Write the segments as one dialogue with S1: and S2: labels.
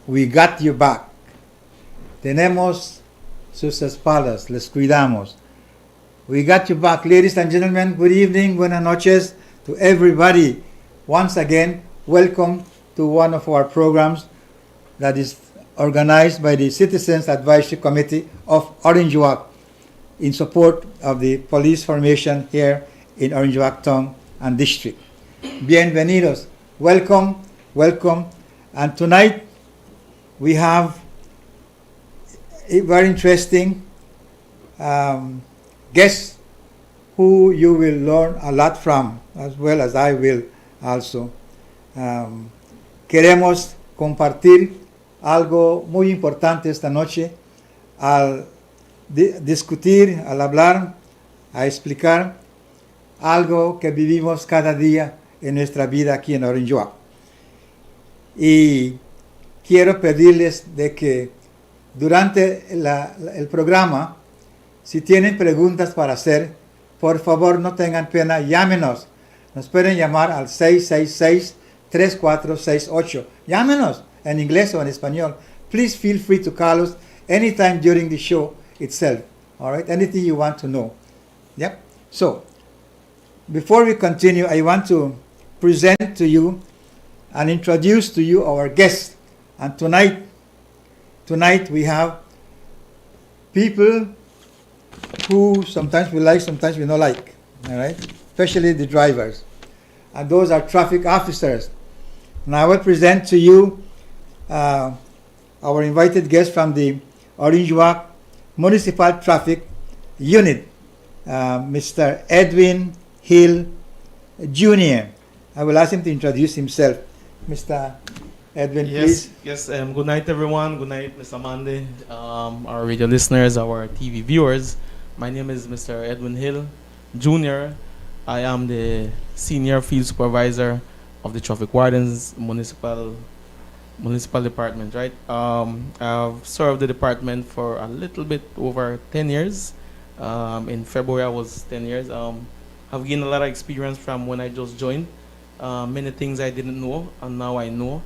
S1: We got you back. Tenemos sus espaldas, les cuidamos. We got you back. Ladies and gentlemen, good evening, buenas noches to everybody. Once again, welcome to one of our programs that is organized by the Citizens Advisory Committee of Orange Walk in support of the police formation here in Orange Walk Town and District. Bienvenidos. Welcome, welcome. And tonight we have a very interesting guest who you will learn a lot from, as well as I will also. Queremos compartir algo muy importante esta noche al discutir, al hablar, a explicar algo que vivimos cada día en nuestra vida aquí en Orange Walk. Y quiero pedirles de que durante el programa, si tienen preguntas para hacer, por favor no tengan pena, llámenos. Nos pueden llamar al 666-3468. Llámenos en inglés o en español. Please feel free to call us anytime during the show itself. All right? Anything you want to know. Yep. So, before we continue, I want to present to you and introduce to you our guest. And tonight we have people who sometimes we like, sometimes we don't like. All right? Especially the drivers. And those are traffic officers. And I will present to you our invited guest from the Orange Walk Municipal Traffic Unit, Mr. Edwin Hill Jr. I will ask him to introduce himself. Mr. Edwin, please.
S2: Yes, good night, everyone. Good night, Mr. Mandy, our radio listeners, our TV viewers. My name is Mr. Edwin Hill Jr. I am the Senior Field Supervisor of the Traffic Wardens Municipal Department, right? I've served the department for a little bit over 10 years. In February, I was 10 years. I've gained a lot of experience from when I just joined. Many things I didn't know, and now I know.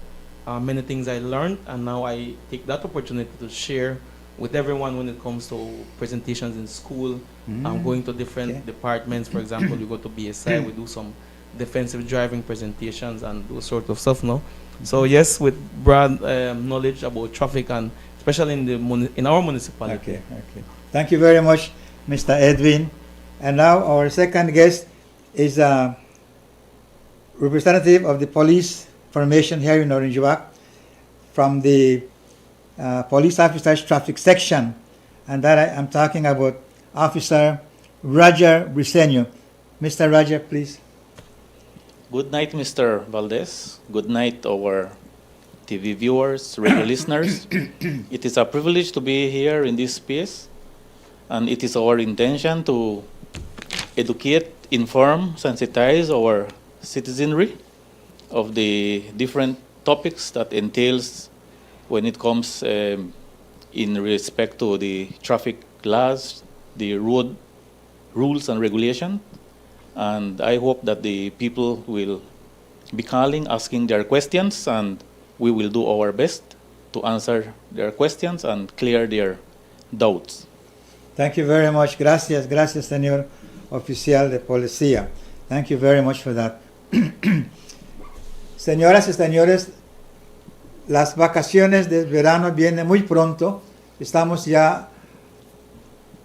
S2: Many things I learned, and now I take that opportunity to share with everyone when it comes to presentations in school. I'm going to different departments. For example, we go to BSI, we do some defensive driving presentations and those sort of stuff now. So yes, with broad knowledge about traffic, and especially in our municipality.
S1: Okay. Thank you very much, Mr. Edwin. And now our second guest is a representative of the police formation here in Orange Walk from the Police Officers Traffic Section. And that I'm talking about Officer Roger Briceño. Mr. Roger, please.
S3: Good night, Mr. Valdez. Good night, our TV viewers, radio listeners. It is a privilege to be here in this space, and it is our intention to educate, inform, sensitize our citizenry of the different topics that entails when it comes in respect to the traffic laws, the road rules and regulations. And I hope that the people will be calling, asking their questions, and we will do our best to answer their questions and clear their doubts.
S1: Thank you very much. Gracias, señor oficial de policía. Thank you very much for that. Señoras y señores, las vacaciones de verano vienen muy pronto. Estamos ya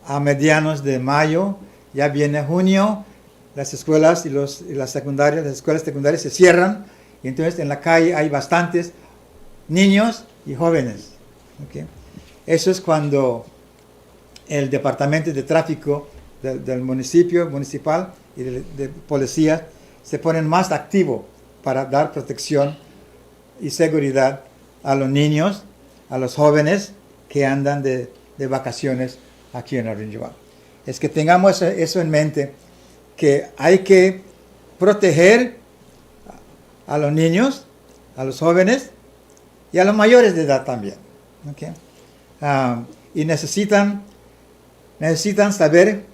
S1: a medianos de mayo, ya viene junio. Las escuelas y las escuelas secundarias se cierran, y entonces en la calle hay bastantes niños y jóvenes. ¿Okay? Eso es cuando el departamento de tráfico del municipal y de policía se ponen más activo para dar protección y seguridad a los niños, a los jóvenes que andan de vacaciones aquí en Orange Walk. Es que tengamos eso en mente, que hay que proteger a los niños, a los jóvenes y a los mayores de edad también. ¿Okay? Y necesitan saber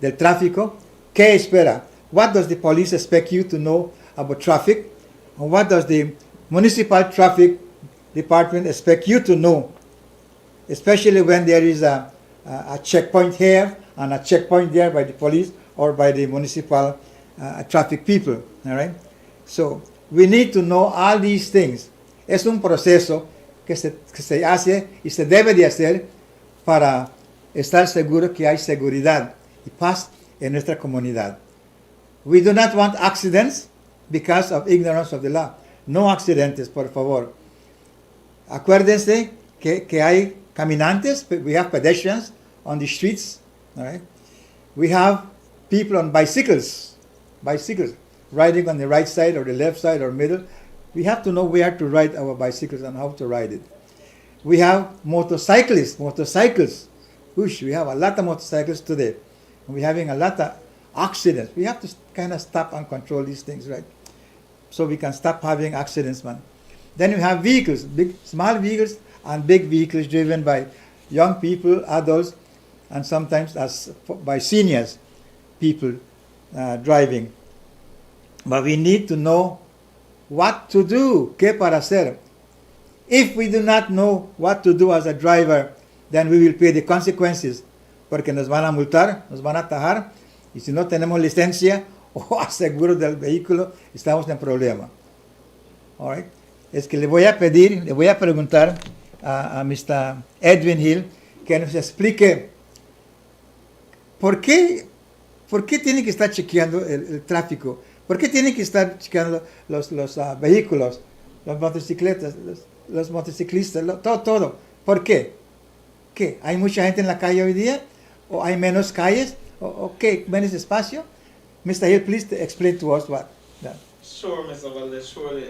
S1: del tráfico, qué espera. What does the police expect you to know about traffic? And what does the municipal traffic department expect you to know, especially when there is a checkpoint here and a checkpoint there by the police or by the municipal traffic people. All right? So we need to know all these things. Es un proceso que se hace y se debe de hacer para estar seguro que hay seguridad y paz en nuestra comunidad. We do not want accidents because of ignorance of the law. No accidentes, por favor. Acuérdense que hay caminantes, we have pedestrians on the streets, all right? We have people on bicycles, riding on the right side or the left side or middle. We have to know where to ride our bicycles and how to ride it. We have motorcycles. Whoosh, we have a lot of motorcycles today. And we're having a lot of accidents. We have to kind of stop and control these things, right? So we can stop having accidents, man. Then we have vehicles, small vehicles and big vehicles driven by young people, adults, and sometimes by seniors, people driving. But we need to know what to do, qué para hacer. If we do not know what to do as a driver, then we will pay the consequences, porque nos van a multar, nos van a tajar, y si no tenemos licencia o aseguro del vehículo, estamos en problema. All right? Es que le voy a preguntar a Mr. Edwin Hill que nos explique por qué tiene que estar chequeando el tráfico, por qué tiene que estar chequeando los vehículos, las motocicletas, los motociclistas, todo. ¿Por qué? ¿Qué? ¿Hay mucha gente en la calle hoy día? ¿O hay menos calles? ¿O qué? ¿Menos espacio? Mr. Hill, please explain to us what.
S2: Sure, Mr. Valdez, surely.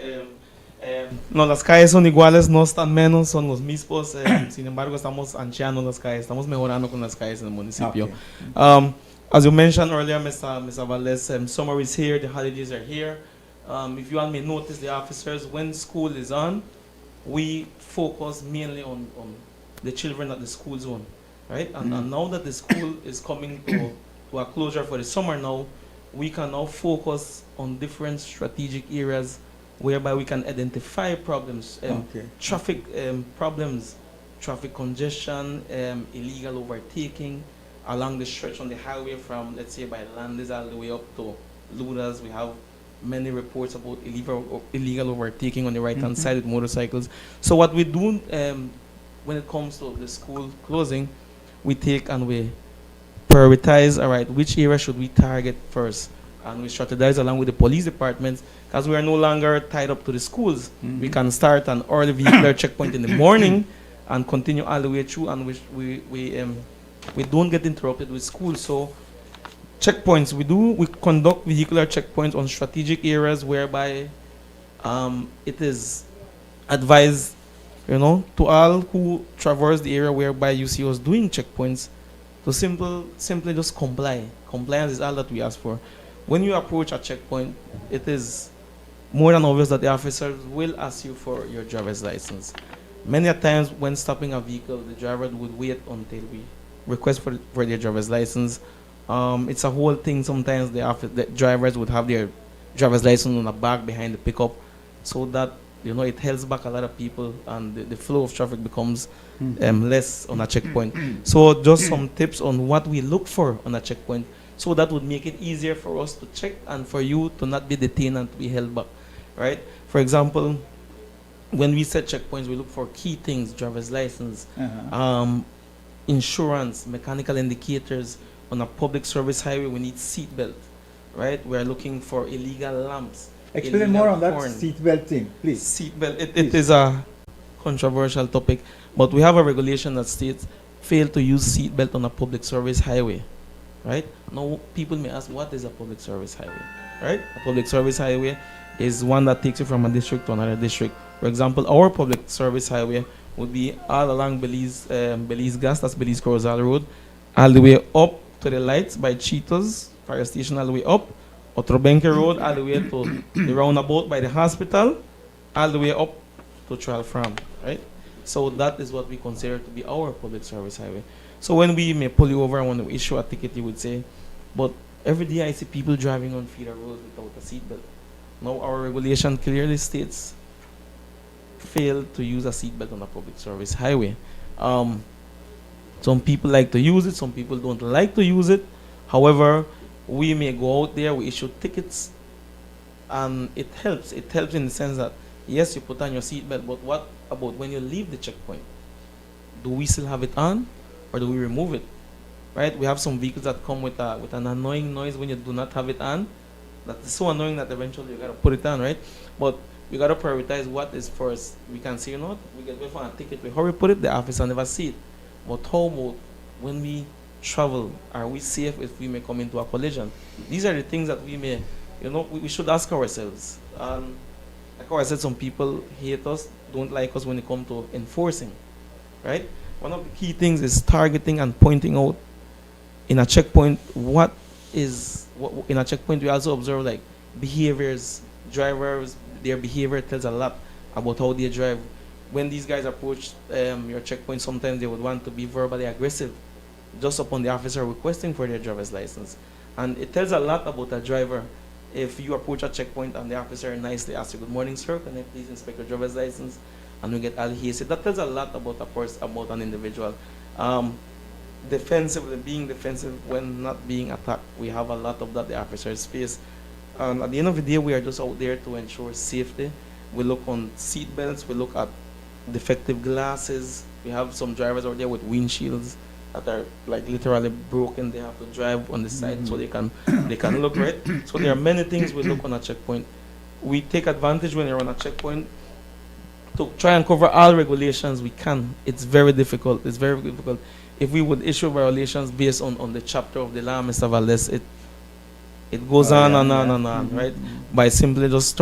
S2: No, las calles son iguales, no están menos, son los mismos. Sin embargo, estamos anchando las calles, estamos mejorando con las calles en el municipio.
S1: Okay.
S2: As you mentioned earlier, Mr. Valdez, summer is here, the holidays are here. If you all may notice, the officers, when school is on, we focus mainly on the children at the school zone, right? And now that the school is coming to a closure for the summer now, we can now focus on different strategic areas whereby we can identify problems, traffic problems, traffic congestion, illegal overtaking along the stretch on the highway from, let's say, by Landis all the way up to Ludas. We have many reports about illegal overtaking on the right-hand side with motorcycles. So what we do when it comes to the school closing, we take and we prioritize, all right, which area should we target first? And we strategize along with the police departments, because we are no longer tied up to the schools. We can start an early vehicular checkpoint in the morning and continue all the way through, and we don't get interrupted with school. So checkpoints, we conduct vehicular checkpoints on strategic areas whereby it is advised, to all who traverse the area whereby you see us doing checkpoints, to simply just comply. Compliance is all that we ask for. When you approach a checkpoint, it is more than obvious that the officers will ask you for your driver's license. Many a times when stopping a vehicle, the driver would wait until we request for their driver's license. It's a whole thing. Sometimes the drivers would have their driver's license on the back behind the pickup, so that it holds back a lot of people, and the flow of traffic becomes less on a checkpoint. So just some tips on what we look for on a checkpoint, so that would make it easier for us to check and for you to not be detained and to be held back, right? For example, when we set checkpoints, we look for key things: driver's license, insurance, mechanical indicators. On a public service highway, we need seat belt, right? We are looking for illegal lamps.
S1: Explain more on that seatbelt thing, please.
S2: Seatbelt, it is a controversial topic, but we have a regulation that states fail to use seatbelt on a public service highway, right? Now, people may ask, what is a public service highway, right? A public service highway is one that takes you from a district to another district. For example, our public service highway would be all along Belize Gas, that's Belize Corozal Road, all the way up to the lights by Cheetos fire station, all the way up Otrobenke Road, all the way to the roundabout by the hospital, all the way up to Trial Farm, right? So that is what we consider to be our public service highway. So when we may pull you over and when we issue a ticket, you would say, but every day I see people driving on feeder roads without a seatbelt. Now our regulation clearly states fail to use a seatbelt on a public service highway. Some people like to use it, some people don't like to use it. However, we may go out there, we issue tickets, and it helps. It helps in the sense that, yes, you put on your seatbelt, but what about when you leave the checkpoint? Do we still have it on, or do we remove it? Right? We have some vehicles that come with an annoying noise when you do not have it on. That is so annoying that eventually you gotta put it on, right? But we gotta prioritize what is first. We can say, you know what, we get wait for a ticket, we hurry put it, the officer never see it. But how about when we travel, are we safe if we may come into a collision? These are the things that we may, we should ask ourselves. Like how I said, some people hate us, don't like us when it comes to enforcing, right? One of the key things is targeting and pointing out in a checkpoint in a checkpoint. We also observe like behaviors, drivers, their behavior tells a lot about how they drive. When these guys approach your checkpoint, sometimes they would want to be verbally aggressive just upon the officer requesting for their driver's license. And it tells a lot about a driver if you approach a checkpoint and the officer nicely asks you, "Good morning, sir, can I please inspect your driver's license?" And we get all hasty. That tells a lot about a person, about an individual. Being defensive when not being attacked. We have a lot of that the officers face. And at the end of the day, we are just out there to ensure safety. We look on seat belts, we look at defective glasses. We have some drivers out there with windshields that are like literally broken. They have to drive on the side so they can look right. So there are many things we look on a checkpoint. We take advantage when you're on a checkpoint to try and cover all regulations we can. It's very difficult. It's very difficult. If we would issue violations based on the chapter of the law, Mr. Valdez, it goes on and on, right? By simply just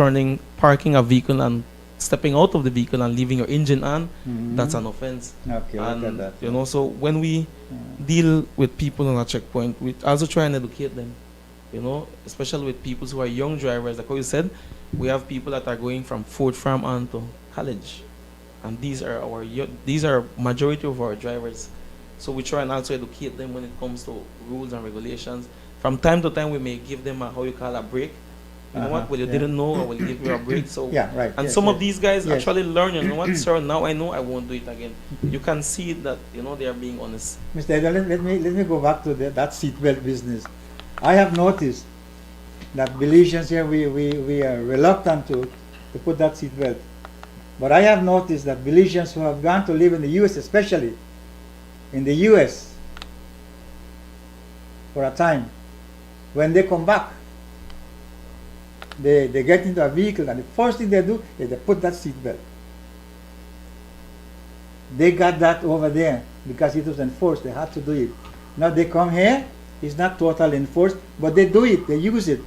S2: parking a vehicle and stepping out of the vehicle and leaving your engine on, that's an offense.
S1: Okay, look at that.
S2: So when we deal with people on a checkpoint, we also try and educate them, especially with people who are young drivers. Like how you said, we have people that are going from Fort Farm on to college, and these are majority of our drivers. So we try and also educate them when it comes to rules and regulations. From time to time, we may give them a break. You know what? Well, you didn't know, I will give you a break. So
S1: yeah, right.
S2: And some of these guys actually learn. You know what, sir? Now I know I won't do it again. You can see that they are being honest.
S1: Mr. Edwin, let me go back to that seatbelt business. I have noticed that Belizeans here we are reluctant to put that seatbelt, but I have noticed that Belizeans who have gone to live in the U.S., especially in the U.S. for a time, when they come back, they get into a vehicle and the first thing they do is they put that seatbelt. They got that over there because it was enforced. They had to do it. Now they come here, it's not totally enforced, but they do it, they use it.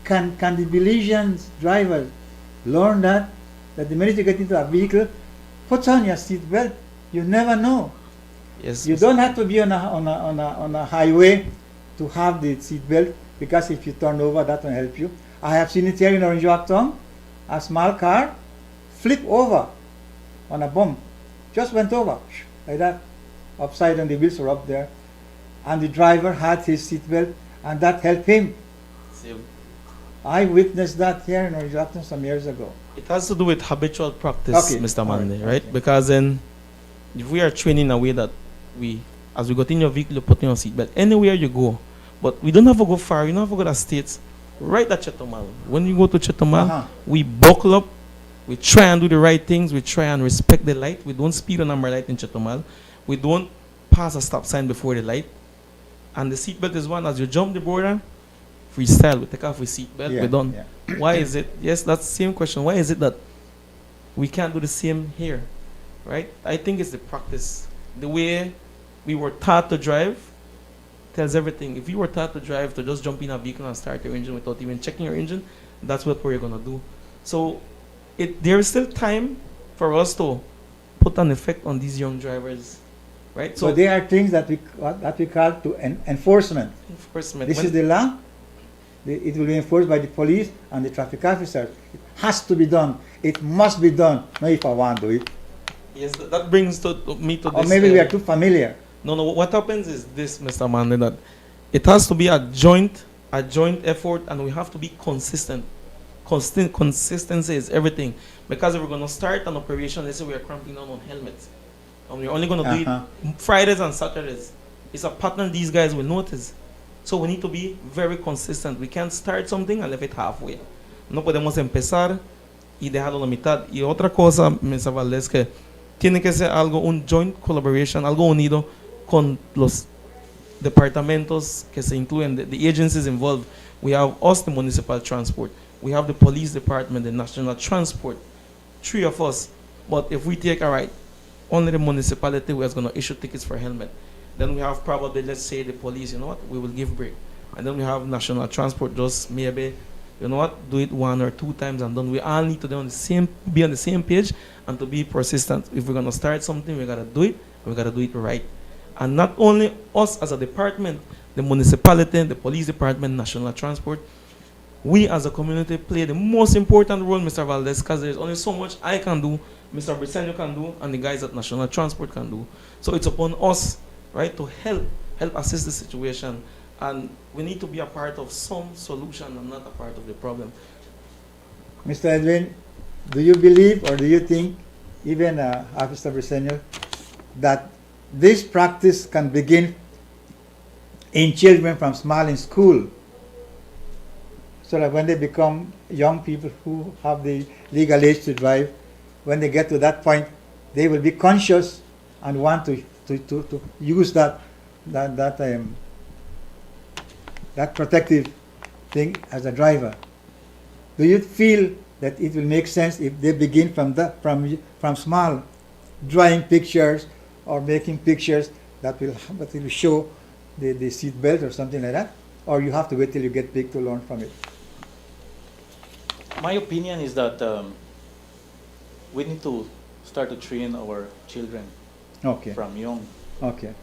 S1: Can the Belizean drivers learn that the minute you get into a vehicle, put on your seatbelt? You never know.
S2: Yes.
S1: You don't have to be on a highway to have the seatbelt, because if you turn over, that will help you. I have seen it here in Orange Walk, a small car flip over on a bump, just went over like that, upside down. The wheels were up there, and the driver had his seatbelt, and that helped him.
S2: Same.
S1: I witnessed that here in Orange Walk some years ago.
S2: It has to do with habitual practice,
S1: Okay.
S2: Mr. Manley,
S1: Alright,
S2: right?
S1: okay.
S2: Because then, if we are training in a way that as we got in your vehicle, you put in your seatbelt anywhere you go, but we don't have to go far. You don't have to go to states. Right at Chetumal. When you go to Chetumal, we buckle up. We try and do the right things. We try and respect the light. We don't speed on amber light in Chetumal. We don't pass a stop sign before the light. And the seatbelt is one. As you jump the border, freestyle. We take off the seatbelt. We're done.
S1: Yeah.
S2: Why is it? Yes, that's the same question. Why is it that we can't do the same here? Right? I think it's the practice. The way we were taught to drive tells everything. If you were taught to drive, to just jump in a vehicle and start your engine without even checking your engine, that's what we're going to do. So there is still time for us to put an effect on these young drivers, right?
S1: So there are things that we call to enforcement.
S2: Enforcement.
S1: This is the law. It will be enforced by the police and the traffic officers. It has to be done. It must be done. Not if I want to do it.
S2: Yes, that brings me to this.
S1: Or maybe we are too familiar.
S2: No. What happens is this, Mr. Manley, that it has to be a joint effort, and we have to be consistent. Consistency is everything. Because if we're going to start an operation, let's say we are cramping down on helmets, and we're only going to do
S1: Uh-huh.
S2: it Fridays and Saturdays, it's a pattern these guys will notice. So we need to be very consistent. We can't start something and leave it halfway. No podemos empezar y dejarlo a la mitad. Y otra cosa, Mr. Valdez, que tiene que ser algo, un joint collaboration, algo unido con los departamentos que se incluyen, the agencies involved. We have us, the municipal transport. We have the police department, the national transport. 3 of us. But if we take, all right, only the municipality was going to issue tickets for helmet. Then we have probably, let's say, the police, you know what, we will give break. And then we have national transport, just maybe, you know what, do it 1 or 2 times, and then we all need to be on the same page and to be persistent. If we're going to start something, we got to do it, and we got to do it right. And not only us as a department, the municipality, the police department, national transport, we as a community play the most important role, Mr. Valdez, because there's only so much I can do, Mr. Briceño can do, and the guys at national transport can do. So it's upon us, right, to help assist the situation. And we need to be a part of some solution and not a part of the problem.
S1: Mr. Edwin, do you believe or do you think, even Officer Briceño, that this practice can begin in children from small in school, so that when they become young people who have the legal age to drive, when they get to that point, they will be conscious and want to use that protective thing as a driver? Do you feel that it will make sense if they begin from small, drawing pictures or making pictures that will show the seat belt or something like that? Or you have to wait till you get big to learn from it?
S3: My opinion is that we need to start to train our children
S1: Okay.
S3: from young,
S1: Okay.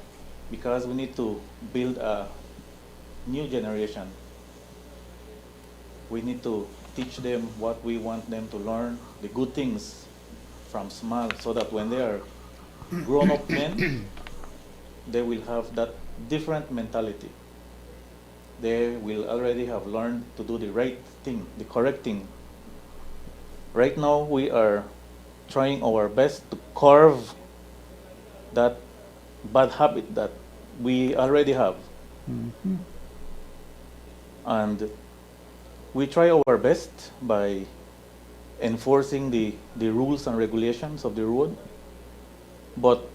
S3: because we need to build a new generation. We need to teach them what we want them to learn, the good things from small, so that when they are grown-up men, they will have that different mentality. They will already have learned to do the right thing, the correct thing. Right now, we are trying our best to curb that bad habit that we already have.
S1: Mhm.
S3: And we try our best by enforcing the rules and regulations of the road. But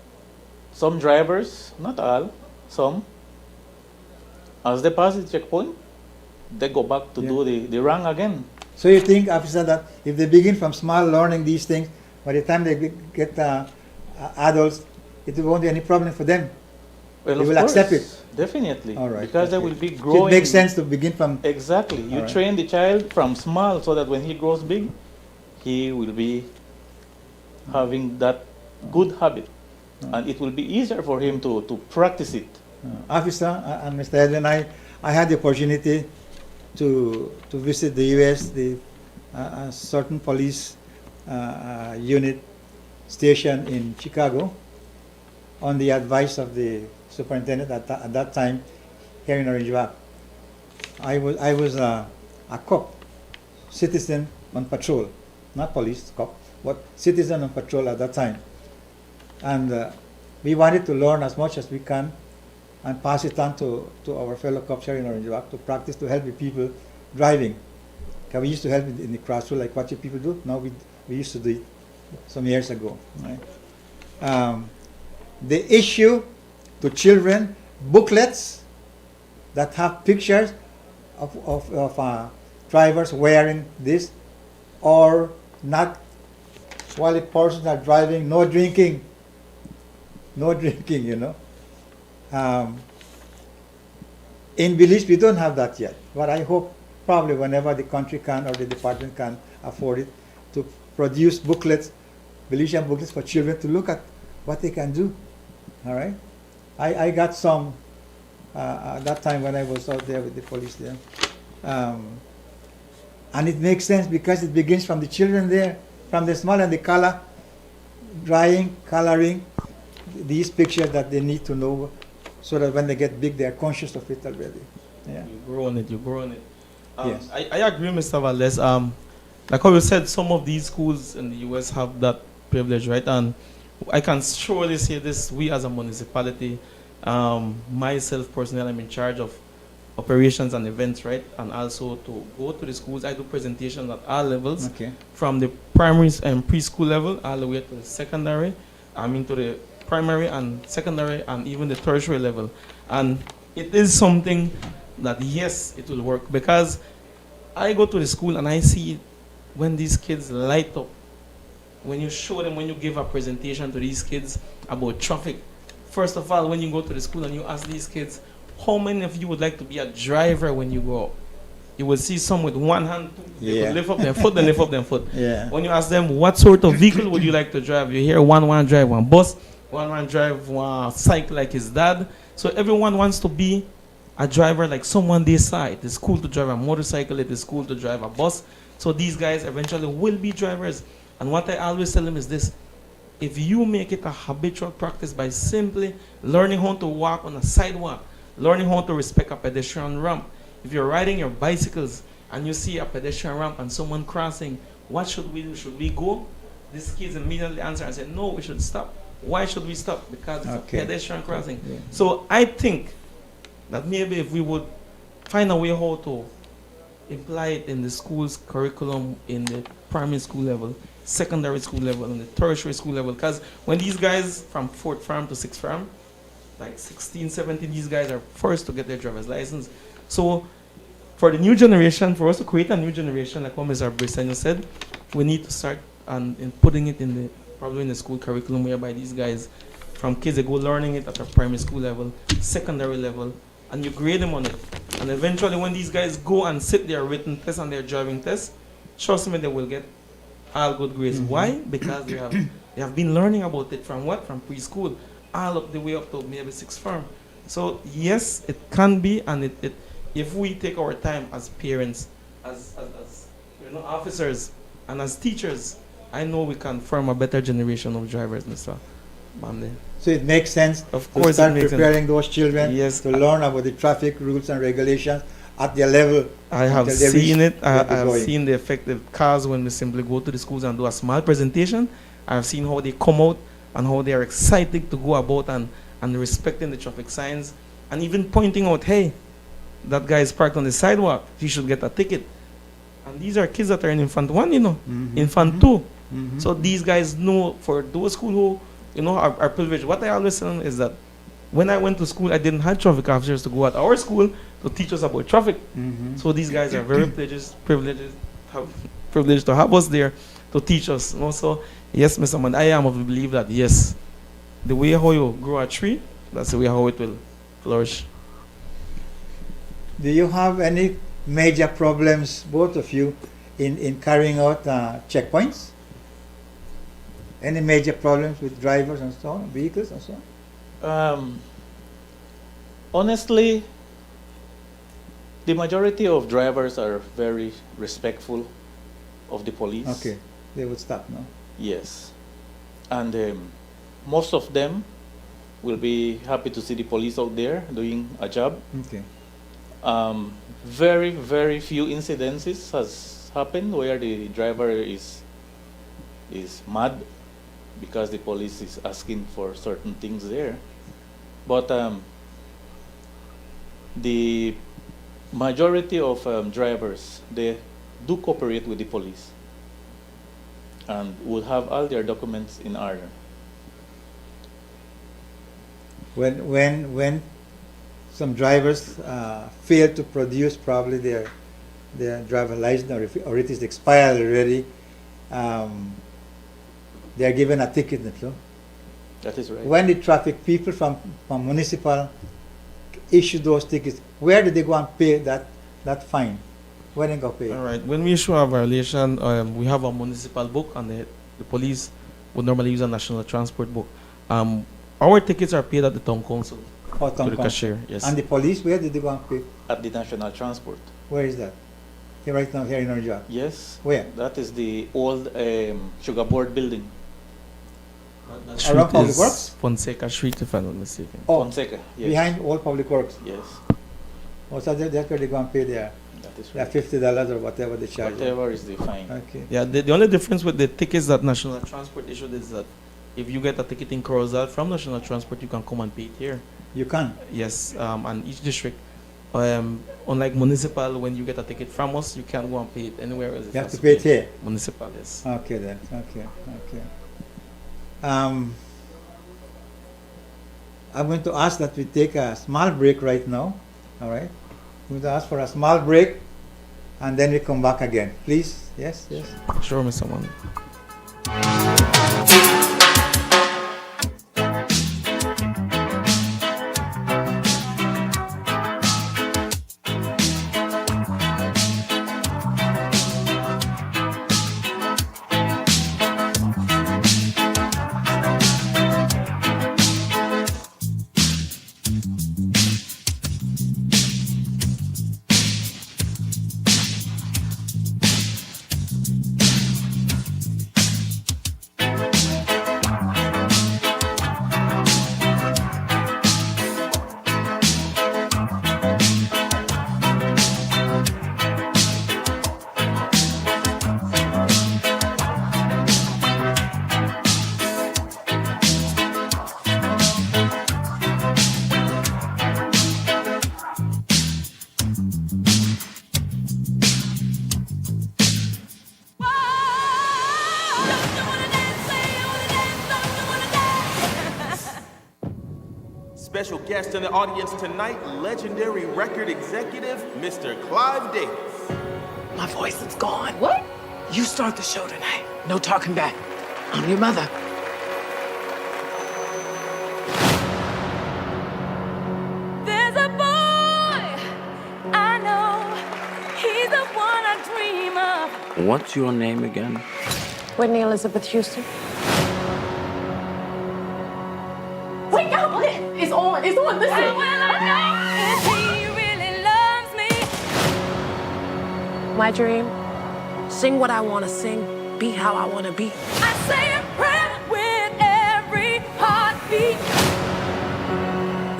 S3: some drivers, not all, some, as they pass the checkpoint, they go back to
S1: Yeah.
S3: do the wrong again.
S1: So you think, officer, that if they begin from small learning these things, by the time they get adults, it won't be any problem for them?
S3: Well,
S1: They
S3: of
S1: will
S3: course,
S1: accept it.
S3: Definitely.
S1: All right.
S3: Because they
S1: okay.
S3: will be
S1: So
S3: growing.
S1: it makes sense to begin from.
S3: Exactly. You
S1: All right.
S3: train the child from small so that when he grows big, he will be having that good habit. And it will be easier for him to practice it.
S1: Officer and Mr. Edwin, I had the opportunity to visit the U.S., a certain police unit station in Chicago, on the advice of the superintendent at that time here in Orange Walk. I was a cop, citizen on patrol, not police cop, but citizen on patrol at that time. And we wanted to learn as much as we can and pass it on to our fellow cops here in Orange Walk to practice to help the people driving. 'Cause we used to help in the crossroad like what you people do. Now we used to do it some years ago. Right? The issue to children, booklets that have pictures of drivers wearing this, or not, while the persons are driving, no drinking, you know. In Belize, we don't have that yet, but I hope probably whenever the country can or the department can afford it, to produce booklets, Belizean booklets for children to look at what they can do. All right, I got some at that time when I was out there with the police there, and it makes sense because it begins from the children there, from the small and the color, drawing, coloring these pictures that they need to know, so that when they get big, they are conscious of it already. Yeah.
S2: You grow on it.
S1: Yes.
S2: I agree, Mr. Valdez. like how you said, some of these schools in the US have that privilege, right? And I can surely say this: we as a municipality, myself personally, I'm in charge of operations and events, right? And also to go to the schools. I do presentations at all levels,
S1: Okay.
S2: from the primary and preschool level all the way to the secondary. I mean, to the primary and secondary and even the tertiary level. And it is something that, yes, it will work, because I go to the school and I see when these kids light up, when you show them, when you give a presentation to these kids about traffic. First of all, when you go to the school and you ask these kids, how many of you would like to be a driver when you grow up? You will see some with one hand, they
S1: Yeah.
S2: could lift up their foot, then lift up their foot.
S1: Yeah.
S2: When you ask them, what sort of vehicle would you like to drive? You hear one drive one bus, one drive one cycle like his dad. So everyone wants to be a driver like someone they saw. It is cool to drive a motorcycle, it is cool to drive a bus. So these guys eventually will be drivers. And what I always tell them is this: if you make it a habitual practice by simply learning how to walk on a sidewalk, learning how to respect a pedestrian ramp. If you're riding your bicycles and you see a pedestrian ramp and someone crossing, what should we do? Should we go? These kids immediately answer and say, no, we should stop. Why should we stop? Because it's
S1: Okay.
S2: a pedestrian crossing.
S1: Yeah.
S2: So I think that maybe if we would find a way how to imply it in the school's curriculum, in the primary school level, secondary school level, and the tertiary school level, because when these guys from 4th farm to 6th farm, like 16, 17, these guys are first to get their driver's license. So for the new generation, for us to create a new generation, like what Mr. Briseno said, we need to start in putting it in the, probably in the school curriculum, whereby these guys, from kids, they go learning it at a primary school level, secondary level, and you grade them on it. And eventually when these guys go and sit their written test and their driving test, trust me, they will get all good grades. Why? Because they have been learning about it from what? From preschool, all up the way up to maybe 6th form. So yes, it can be, and it if we take our time as parents, as officers, and as teachers, I know we can form a better generation of drivers, Mr. Bande.
S1: So it makes sense
S2: Of
S1: to
S2: course, it
S1: start
S2: makes sense.
S1: preparing those children
S2: Yes.
S1: to learn about the traffic rules and regulations at their level.
S2: I have
S1: Until they
S2: seen
S1: reach
S2: it.
S1: where
S2: I
S1: they're
S2: have
S1: going.
S2: seen the effective cars when we simply go to the schools and do a small presentation. I have seen how they come out and how they are excited to go about and respecting the traffic signs, and even pointing out, hey, that guy is parked on the sidewalk, he should get a ticket. And these are kids that are in Infant 1, Infant 2.
S1: Mhm.
S2: So these guys know, for those school who, are privileged. What I always tell them is that when I went to school, I didn't have traffic officers to go at our school to teach us about traffic.
S1: Mhm.
S2: So these guys are very privileged to have us there to teach us. So yes, Mr. Man, I am of the belief that yes, the way how you grow a tree, that's the way how it will flourish.
S1: Do you have any major problems, both of you, in carrying out checkpoints? Any major problems with drivers and so on, vehicles and so on?
S3: Honestly, the majority of drivers are very respectful of the police.
S1: Okay, they would stop, no?
S3: Yes. And most of them will be happy to see the police out there doing a job.
S1: Okay.
S3: Very, very few incidences has happened where the driver is mad because the police is asking for certain things there. But the majority of drivers, they do cooperate with the police and will have all their documents in order.
S1: When some drivers fail to produce probably their driver license, or it is expired already, they are given a ticket. So
S3: That is right.
S1: when the traffic people from municipal issue those tickets, where do they go and pay that fine? Where they go pay?
S2: All right. When we issue a violation, we have a municipal book, and the police would normally use a national transport book. Our tickets are paid at the town council
S1: Or
S2: to
S1: town
S2: the
S1: council?
S2: cashier. Yes.
S1: And the police, where did they go and pay?
S3: At the National Transport.
S1: Where is that? Here, right now, here in our job.
S3: Yes.
S1: Where?
S3: That is the old Sugar Board building.
S2: That street
S1: Around Public
S2: is
S1: Works?
S2: Fonseca Street, if I'm not mistaken.
S1: Oh,
S3: Fonseca. Yes.
S1: behind Old Public Works.
S3: Yes.
S1: Oh, so that's where they go and pay there.
S3: That is
S1: Yeah,
S3: right.
S1: $50 or whatever they charge.
S3: Whatever is the fine.
S1: Okay.
S2: Yeah, the only difference with the tickets that National Transport issued is that if you get a ticket in Corozal from National Transport, you can come and pay it here.
S1: You can.
S2: Yes, and each district, unlike municipal, when you get a ticket from us, you can't go and pay it anywhere else.
S1: You have to pay it here.
S2: Municipal, yes.
S1: Okay then. Okay. I'm going to ask that we take a small break right now. All right. I'm going to ask for a small break, and then we come back again. Please. Yes.
S2: Sure, Mr. Mande.
S4: Special guest in the audience tonight, legendary record executive, Mr. Clive Davis.
S5: My voice is gone. What? You start the show tonight. No talking back. I'm your mother.
S6: There's a boy I know. He's the one I dream of.
S7: What's your name again?
S5: Whitney Elizabeth Houston.
S6: Wake up!
S5: It's on. It's on. Listen.
S6: How will I know if he really loves me?
S5: My dream. Sing what I want to sing. Be how I want to be.
S6: I say a prayer with every heartbeat.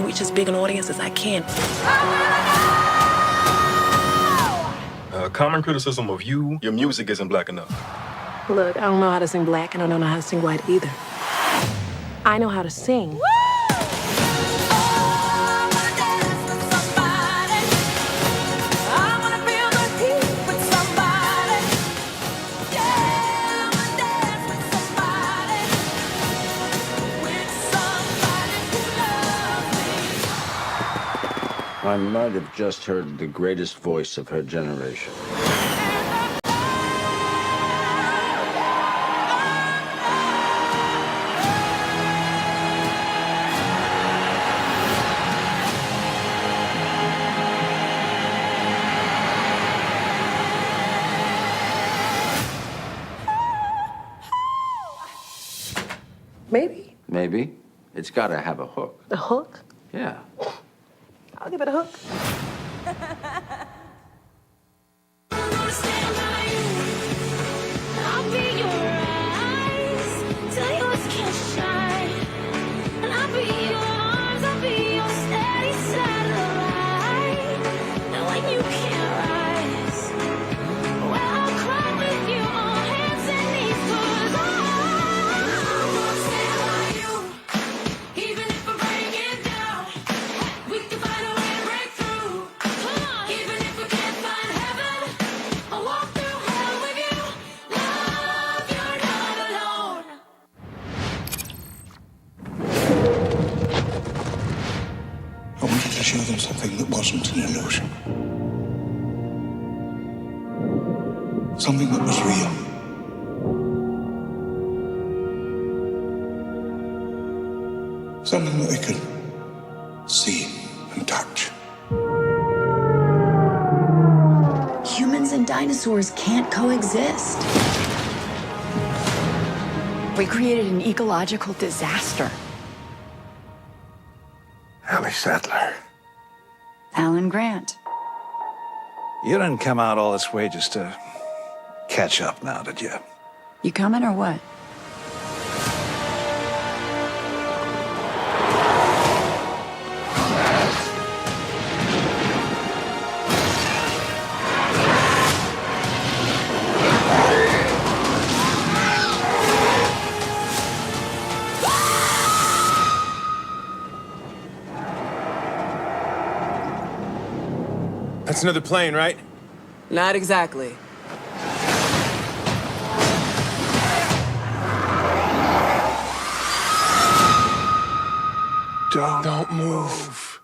S5: Reach as big an audience as I can.
S6: How will I know?
S8: Common criticism of you, your music isn't black enough.
S5: Look, I don't know how to sing black, and I don't know how to sing white either. I know how to sing.
S7: I might have just heard the greatest voice of her generation.
S5: Maybe.
S7: Maybe. It's got to have a hook.
S5: A hook?
S7: Yeah.
S5: I'll give it a hook.
S6: I'll be your eyes till yours can't shine, and I'll be your arms, I'll be your steady satellite. And when you can't rise, well, I'll climb with you on hands and knees, 'cause I'm gonna stand by you, even if I break it down. We can find a way to break through. Come on, even if we can't find heaven, I'll walk through hell with you. Love, you're not alone.
S9: I wanted to show them something that wasn't an illusion. Something that was real. Something that they could see and touch.
S10: Humans and dinosaurs can't coexist. We created an ecological disaster.
S9: Ellie Sattler.
S10: Alan Grant.
S11: You didn't come out all this way just to catch up now, did you?
S10: You coming or what?
S4: That's another plane, right?
S5: Not exactly.
S9: Don't move.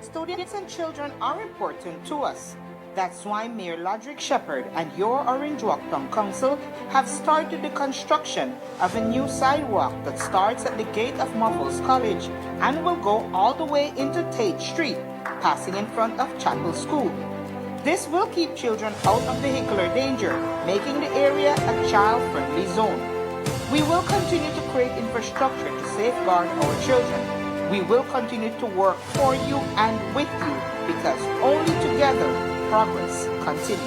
S12: Students and children are important to us. That's why Mayor Lodrick Shepherd and your Orange Walk Town Council have started the construction of a new sidewalk that starts at the gate of Muffles College and will go all the way into Tate Street, passing in front of Chapel School. This will keep children out of vehicular danger, making the area a child-friendly zone. We will continue to create infrastructure to safeguard our children. We will continue to work for you and with you because only together progress continues.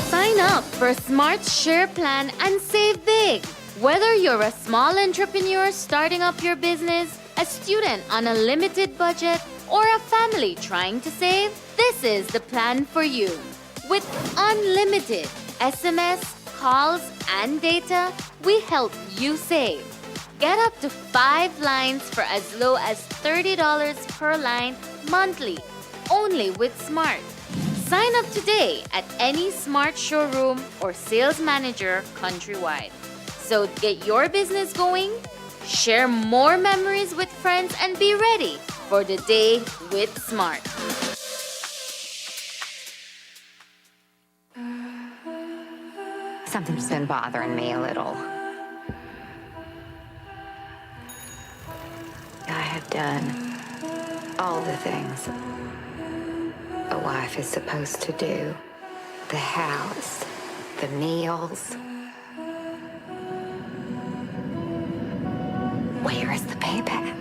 S13: Sign up for Smart Share Plan and save big. Whether you're a small entrepreneur starting up your business, a student on a limited budget, or a family trying to save, this is the plan for you. With unlimited SMS, calls, and data, we help you save. Get up to 5 lines for as low as $30 per line monthly, only with Smart. Sign up today at any Smart showroom or sales manager countrywide. So get your business going, share more memories with friends, and be ready for the day with Smart.
S14: Something's been bothering me a little. I have done all the things a wife is supposed to do. The house, the meals. Where is the payback?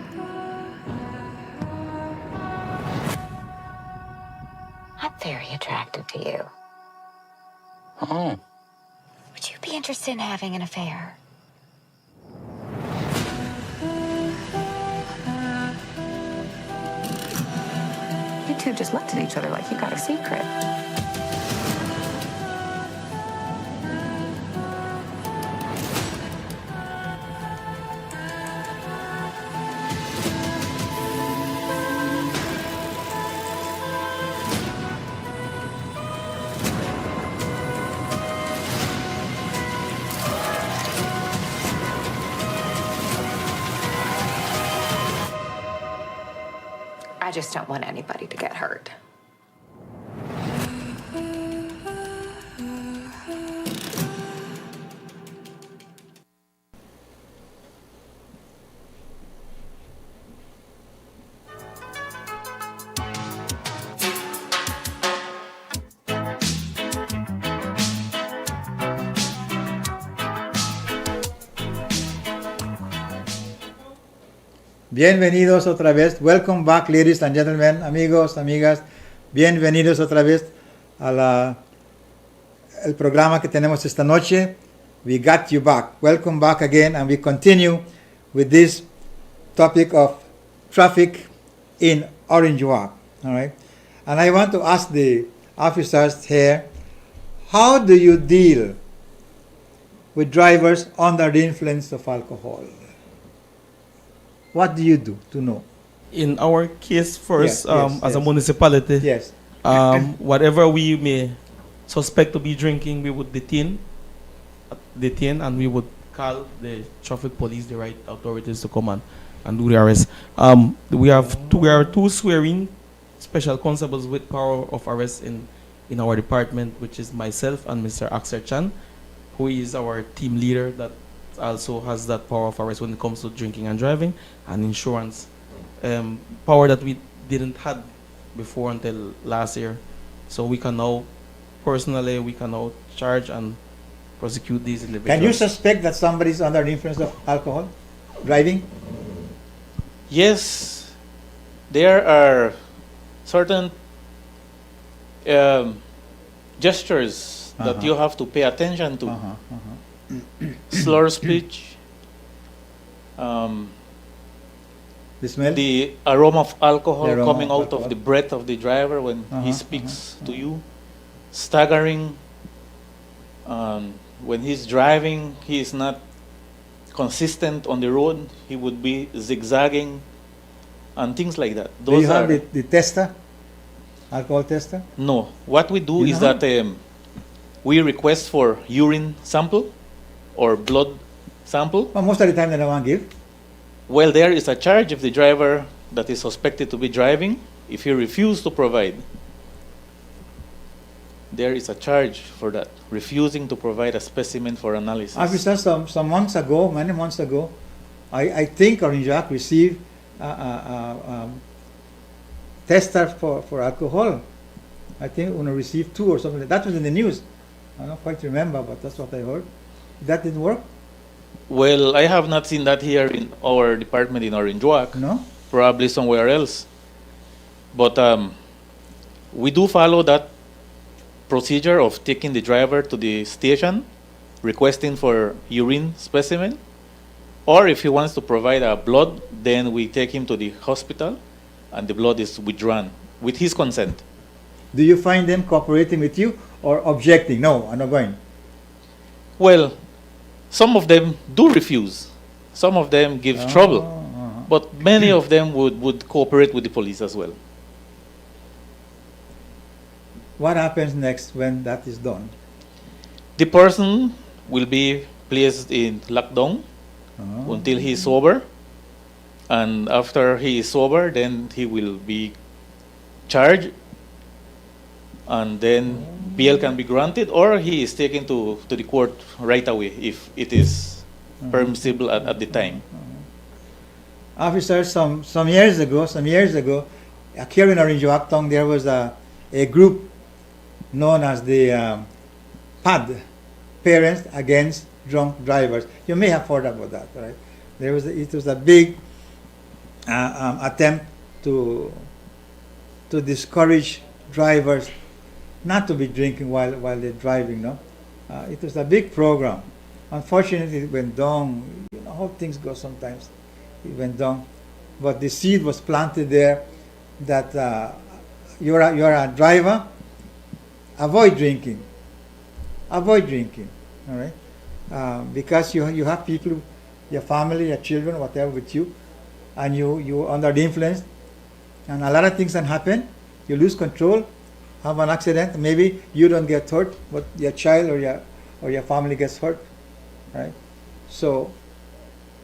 S14: I'm very attracted to you.
S7: Oh.
S14: Would you be interested in having an affair? You two just looked at each other like you got a secret. I just don't want anybody to get hurt.
S1: Bienvenidos otra vez. Welcome back, ladies and gentlemen, amigos, amigas. Bienvenidos otra vez a el programa que tenemos esta noche. We got you back. Welcome back again, and we continue with this topic of traffic in Orange Walk. All right. And I want to ask the officers here, how do you deal with drivers under the influence of alcohol? What do you do to know?
S2: In our case, first,
S1: Yes,
S2: as a municipality,
S1: yes.
S2: Whatever we may suspect to be drinking, we would detain, and we would call the traffic police, the right authorities, to come and do the arrest. We are two swearing special constables with power of arrest in our department, which is myself and Mr. Axel Chan, who is our team leader that also has that power of arrest when it comes to drinking and driving and insurance. Power that we didn't have before until last year. So we can now, personally, charge and prosecute these individuals.
S1: Can you suspect that somebody is under the influence of alcohol driving?
S3: Yes, there are certain gestures that you have to pay attention to. Slur speech,
S1: The smell?
S3: The aroma of alcohol
S1: The aroma
S3: coming
S1: of
S3: out of
S1: alcohol.
S3: the breath of the driver when he speaks to you, staggering. When he's driving, he is not consistent on the road. He would be zigzagging and things like that.
S1: Do you have the tester? Alcohol tester?
S3: No. What we do
S1: You
S3: is
S1: don't
S3: that we request for urine sample or blood sample.
S1: Well, most of the time they don't want to give.
S3: Well, there is a charge if the driver that is suspected to be driving, if he refuses to provide, there is a charge for that, refusing to provide a specimen for analysis.
S1: Officer, some months ago, many months ago, I think Orange Walk received tester for alcohol. I think we received 2 or something. That was in the news. I don't quite remember, but that's what I heard. That didn't work?
S3: Well, I have not seen that here in our department in Orange Walk.
S1: No?
S3: Probably somewhere else. But we do follow that procedure of taking the driver to the station, requesting for urine specimen, or if he wants to provide a blood, then we take him to the hospital and the blood is withdrawn with his consent.
S1: Do you find them cooperating with you or objecting? No, I'm not going.
S3: Well, some of them do refuse. Some of them give trouble. But many of them would cooperate with the police as well.
S1: What happens next when that is done?
S3: The person will be placed in lockdown until he is sober. And after he is sober, then he will be charged. And then bail can be granted, or he is taken to the court right away if it is permissible at the time.
S1: Officer, some years ago, here in Orange Walk, there was a group known as the PAD, Parents Against Drunk Drivers. You may have heard about that, right? It was a big attempt to discourage drivers not to be drinking while they're driving. No, it was a big program. Unfortunately, it went down. You know how things go sometimes. It went down, but the seed was planted there that you're a driver. Avoid drinking. Avoid drinking. All right, because you have people, your family, your children, whatever with you, and you under the influence, and a lot of things can happen. You lose control, have an accident. Maybe you don't get hurt, but your child or your family gets hurt. Right? So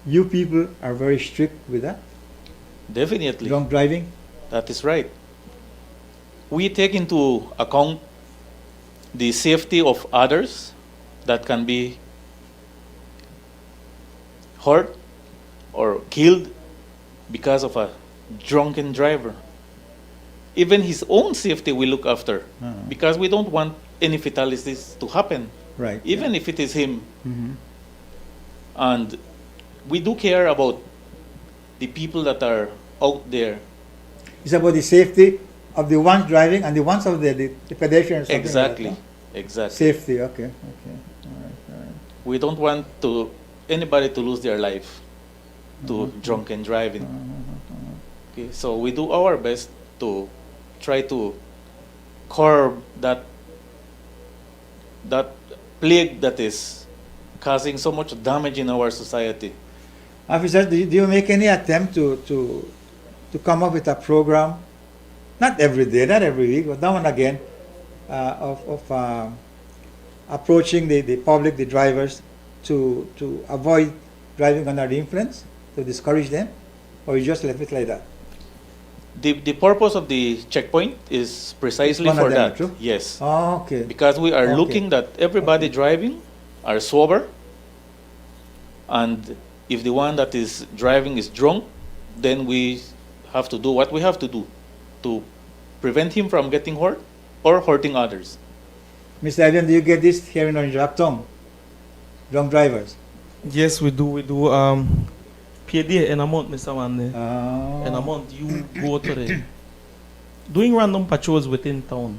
S1: you people are very strict with that.
S3: Definitely.
S1: Drunk driving.
S3: That is right. We take into account the safety of others that can be hurt or killed because of a drunken driver. Even his own safety we look after because we don't want any fatalities to happen.
S1: Right.
S3: Even if it is him.
S1: Mm-hmm.
S3: And we do care about the people that are out there.
S1: It's about the safety of the ones driving and the ones of the pedestrians.
S3: Exactly.
S1: Like that, no?
S3: Exactly.
S1: Safety. Okay. All right.
S3: We don't want anybody to lose their life to drunken driving. Okay, so we do our best to try to curb that plague that is causing so much damage in our society.
S1: Officers, do you make any attempt to come up with a program, not every day, not every week, but now and again, of approaching the public, the drivers, to avoid driving under the influence, to discourage them, or you just left it like that?
S3: The purpose of the checkpoint is precisely for that.
S1: True?
S3: Yes.
S1: Oh, okay.
S3: Because we are looking that everybody driving are sober, and if the one that is driving is drunk, then we have to do what we have to do to prevent him from getting hurt or hurting others.
S1: Mr. Allen, do you get this here in Orange Walk, drunk drivers?
S2: Yes, we do. We do. Per day in a month, Mr. Wande. In a month, you go to the doing random patrols within town.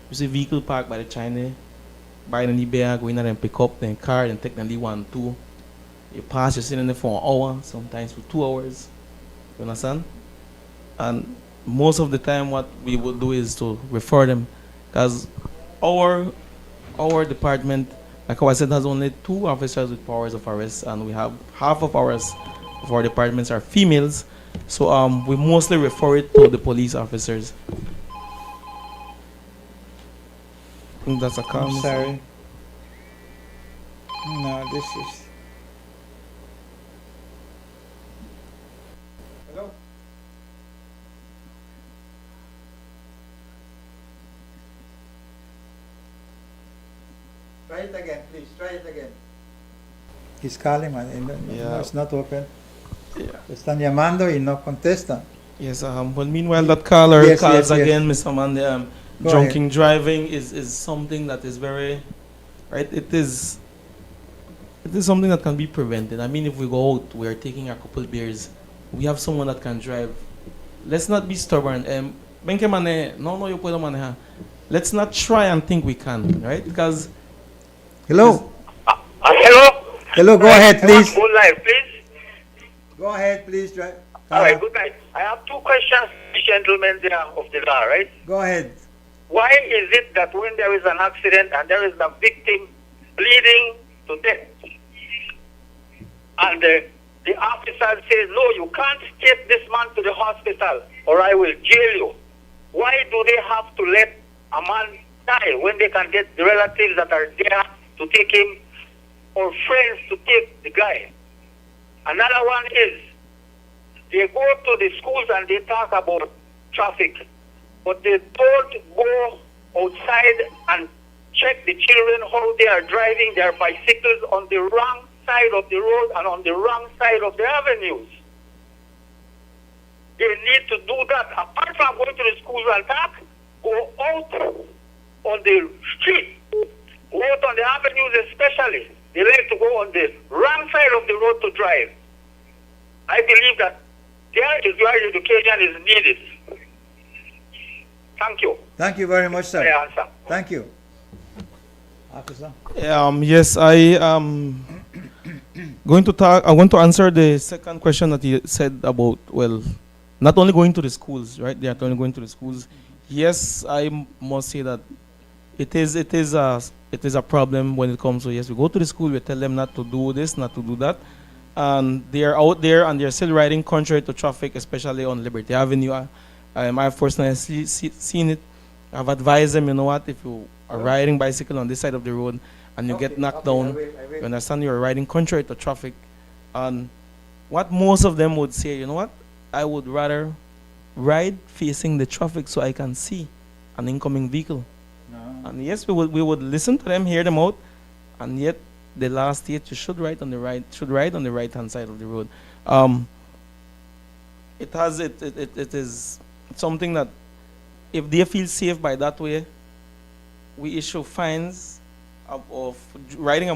S2: You see vehicle parked by the China, buying any bag, going and pick up the car and take the 1, 2. You pass, you're sitting there for an hour, sometimes for 2 hours. You understand? And most of the time, what we would do is to refer them, because our department, like I said, has only 2 officers with powers of arrest, and we have half of our departments are females. So we mostly refer it to the police officers. I think that's a call.
S1: I'm sorry. No, this is. Hello? Try it again, please. Try it again. He's calling, man. No, it's not open. Están llamando y no contestan.
S2: Yes, well, meanwhile, that caller
S1: Yes,
S2: calls
S1: yes,
S2: again,
S1: yes.
S2: Mr. Mande.
S1: Go
S2: Drunken
S1: ahead.
S2: driving is something that is very, right? It is something that can be prevented. I mean, if we go out, we are taking a couple beers, we have someone that can drive. Let's not be stubborn. Ven que maneje. No, yo puedo manejar. Let's not try and think we can, right? Because.
S1: Hello?
S15: Hello?
S1: Hello, go ahead, please.
S15: Good night, please.
S1: Go ahead, please. Try.
S15: All right, good night. I have 2 questions, gentlemen there of the law, right?
S1: Go ahead.
S15: Why is it that when there is an accident and there is a victim bleeding to death, and the officer says, no, you can't take this man to the hospital or I will jail you? Why do they have to let a man die when they can get the relatives that are there to take him or friends to take the guy? Another one is, they go to the schools and they talk about traffic, but they don't go outside and check the children how they are driving their bicycles on the wrong side of the road and on the wrong side of the avenues. They need to do that. Apart from going to the schools and talk, go out on the street, go out on the avenues especially. They like to go on the wrong side of the road to drive. I believe that there is where education is needed. Thank you.
S1: Thank you very much, sir.
S15: My answer.
S1: Thank you. Officer?
S2: Yes, I am going to talk. I want to answer the second question that you said about, well, not only going to the schools, right? They are only going to the schools. Yes, I must say that it is a problem when it comes to, yes, we go to the school, we tell them not to do this, not to do that, and they are out there and they're still riding contrary to traffic, especially on Liberty Avenue. I've personally seen it. I've advised them, you know what, if you are riding bicycle on this side of the road and you get knocked down, you understand you're riding contrary to traffic. And what most of them would say, you know what, I would rather ride facing the traffic so I can see an incoming vehicle. And yes, we would listen to them, hear them out, and yet the last state, you should ride on the right hand side of the road. It is something that if they feel safe by that way, we issue fines of riding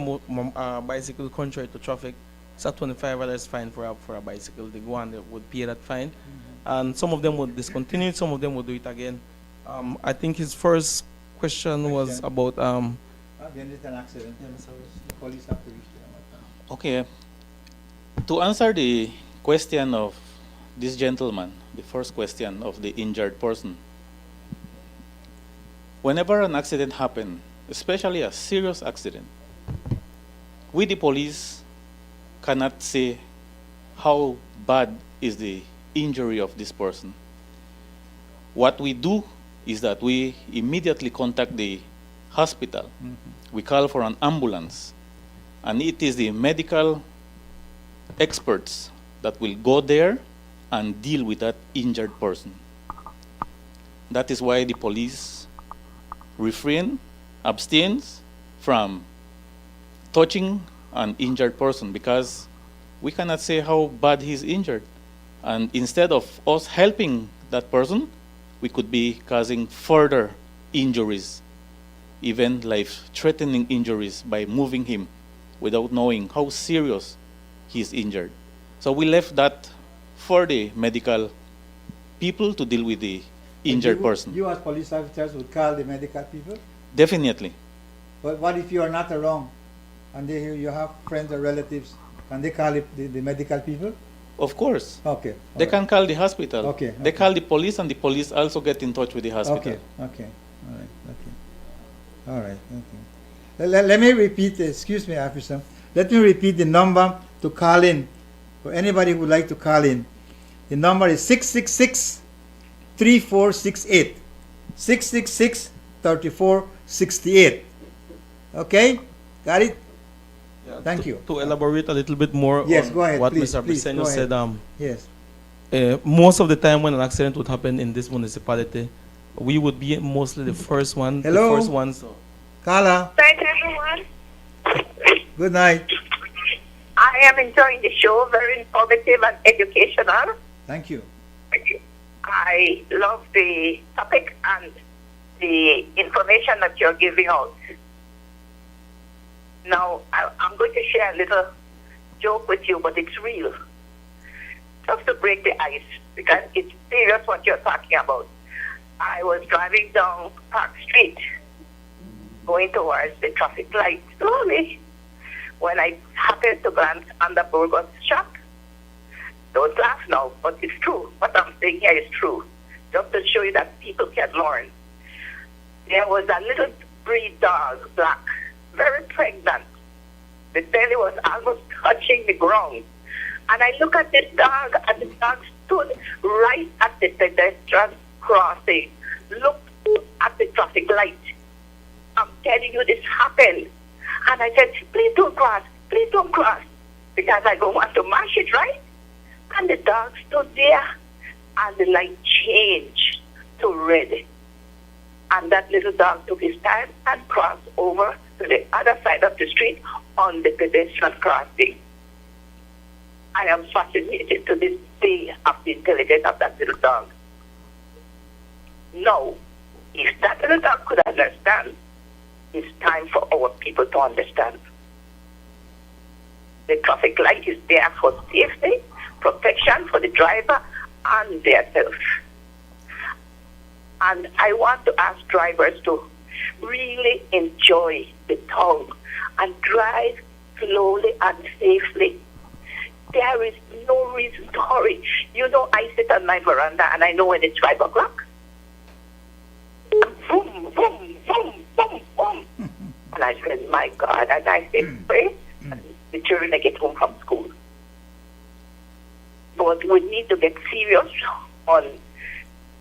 S2: a bicycle contrary to traffic. It's a $25 fine for a bicycle. They go and they would pay that fine, and some of them would discontinue it, some of them would do it again. I think his first question was about
S1: an accident. The police have to reach there.
S3: Okay. To answer the question of this gentleman, the first question of the injured person, whenever an accident happens, especially a serious accident, we the police cannot say how bad is the injury of this person. What we do is that we immediately contact the hospital. We call for an ambulance, and it is the medical experts that will go there and deal with that injured person. That is why the police abstains from touching an injured person, because we cannot say how bad he's injured. And instead of us helping that person, we could be causing further injuries, even life-threatening injuries, by moving him without knowing how serious he's injured. So we left that for the medical people to deal with the injured person.
S1: You as police officers would call the medical people?
S3: Definitely.
S1: But what if you are not around and you have friends or relatives Can they call the medical people?
S3: Of course.
S1: Okay.
S3: They can call the hospital.
S1: Okay.
S3: They call the police, and the police also get in touch with the hospital.
S1: Okay. Okay. All right. Okay. All right. Okay. Let me repeat. Excuse me, officer. Let me repeat the number to call in for anybody who would like to call in. The number is 666-3468. 666-3468. Okay? Got it? Thank you.
S2: To elaborate a little bit more
S1: Yes,
S2: on
S1: go ahead,
S2: what
S1: please,
S2: Mr.
S1: please,
S2: Briceño
S1: go ahead.
S2: said,
S1: Yes.
S2: most of the time when an accident would happen in this municipality, we would be mostly the first one.
S1: Hello?
S2: The first ones.
S1: Carla,
S16: Night, everyone.
S1: good night.
S16: I am enjoying the show, very informative and educational.
S1: Thank you.
S16: I love the topic and the information that you're giving out. Now, I'm going to share a little joke with you, but it's real. Just to break the ice, because it's serious what you're talking about. I was driving down Park Street, going towards the traffic light slowly, when I happened to glance on the Burgos shop. Don't laugh now, but it's true. What I'm saying here is true. Just to show you that people can learn. There was a little breed dog, black, very pregnant. The belly was almost touching the ground. And I look at this dog, and the dog stood right at the pedestrian crossing, looked at the traffic light. I'm telling you, this happened. And I said, please don't cross, because I don't want to mash it, right? And the dog stood there, and the light changed to red. And that little dog took his time and crossed over to the other side of the street on the pedestrian crossing. I am fascinated to this day of the intelligence of that little dog. Now, if that little dog could understand, it's time for our people to understand. The traffic light is there for safety, protection for the driver and themselves. And I want to ask drivers to really enjoy the town and drive slowly and safely. There is no reason to hurry. You know, I sit on my veranda and I know when it's 5 o'clock. Boom, boom, boom, boom, boom. And I said, my God, and I say, pray, and the children get home from school. But we need to get serious on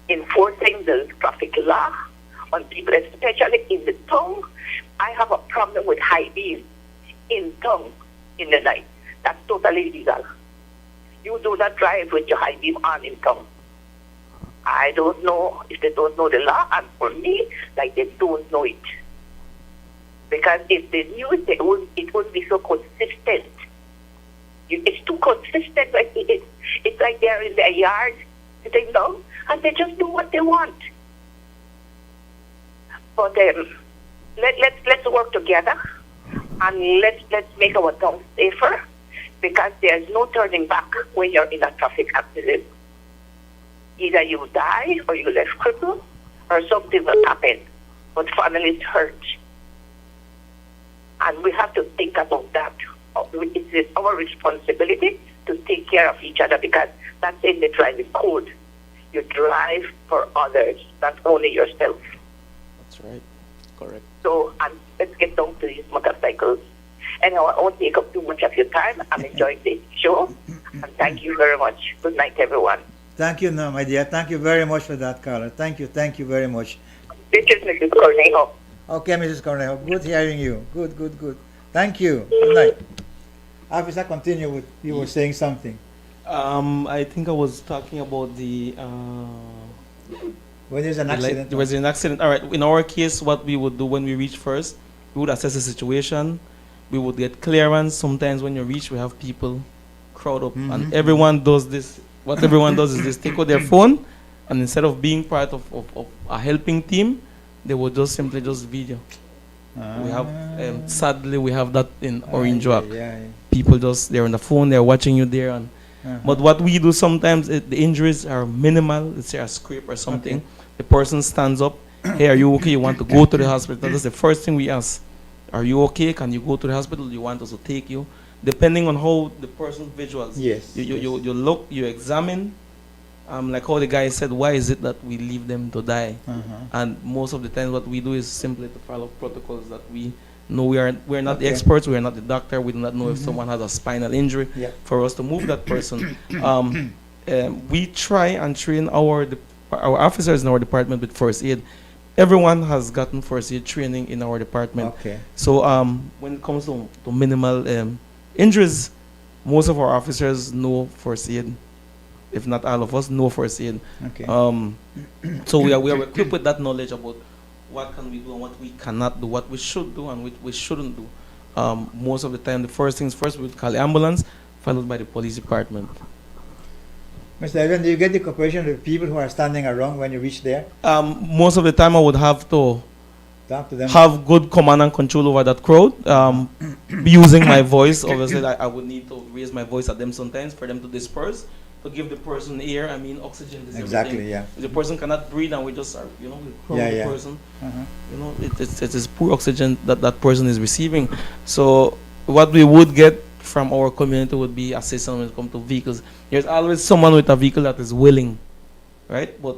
S16: enforcing the traffic law on people, especially in the town. I have a problem with high beam in town in the night. That's totally illegal. You do not drive with your high beam on in town. I don't know if they don't know the law, and for me, like they don't know it. Because if they knew it, it wouldn't be so consistent. It's too consistent. Like it's like they're in their yard sitting down, and they just do what they want. But let's work together, and let's make our town safer, because there's no turning back when you're in a traffic accident. Either you die, or you left crippled, or something will happen. But families hurt. And we have to think about that. It's our responsibility to take care of each other, because that's in the driving code. You drive for others, not only yourself.
S3: That's right. Correct.
S16: So, and let's get down to these motorcycles. And I won't take up too much of your time. I'm enjoying this show. And thank you very much. Good night, everyone.
S1: Thank you, no, my dear. Thank you very much for that, Carla. Thank you very much.
S16: This is Mrs. Cornejo.
S1: Okay, Mrs. Cornejo. Good hearing you. Good. Thank you. Good night. Officer, continue with, you were saying something.
S2: I think I was talking about the...
S1: when there's an accident.
S2: There was an accident. All right. In our case, what we would do when we reach first, we would assess the situation. We would get clearance. Sometimes when you reach, we have people crowd up. And everyone does this. What everyone does is they take out their phone, and instead of being part of a helping team, they will just simply video. We have, sadly, we have that in Orange Walk. People they're on the phone, they're watching you there. And but what we do sometimes, the injuries are minimal. Let's say a scrape or something.
S1: Okay.
S2: The person stands up. Hey, are you okay? You want to go to the hospital? That's the first thing we ask. Are you okay? Can you go to the hospital? Do you want us to take you? depending on how the person visuals.
S1: Yes.
S2: You look, you examine. Like how the guy said, why is it that we leave them to die? And most of the time, what we do is simply to follow protocols that we know. We're not the experts. We are not the doctor. We do not know if someone has a spinal injury. For us to move that person, we try and train our officers in our department with first aid. Everyone has gotten first aid training in our department. So when it comes to minimal injuries, most of our officers know first aid. If not all of us know first aid. So we are equipped with that knowledge about what can we do and what we cannot do, what we should do and what we shouldn't do. Most of the time, the first things first, we would call the ambulance, followed by the police department.
S1: Mr. Evan, do you get the cooperation of the people who are standing around when you reach there?
S2: Most of the time, I would have to
S1: talk to them,
S2: have good command and control over that crowd. Using my voice, obviously, I would need to raise my voice at them sometimes for them to disperse, to give the person air. I mean, oxygen is everything. If the person cannot breathe and we just are, we crowd the person. It is poor oxygen that person is receiving. So what we would get from our community would be assistance when it comes to vehicles. There's always someone with a vehicle that is willing, right? But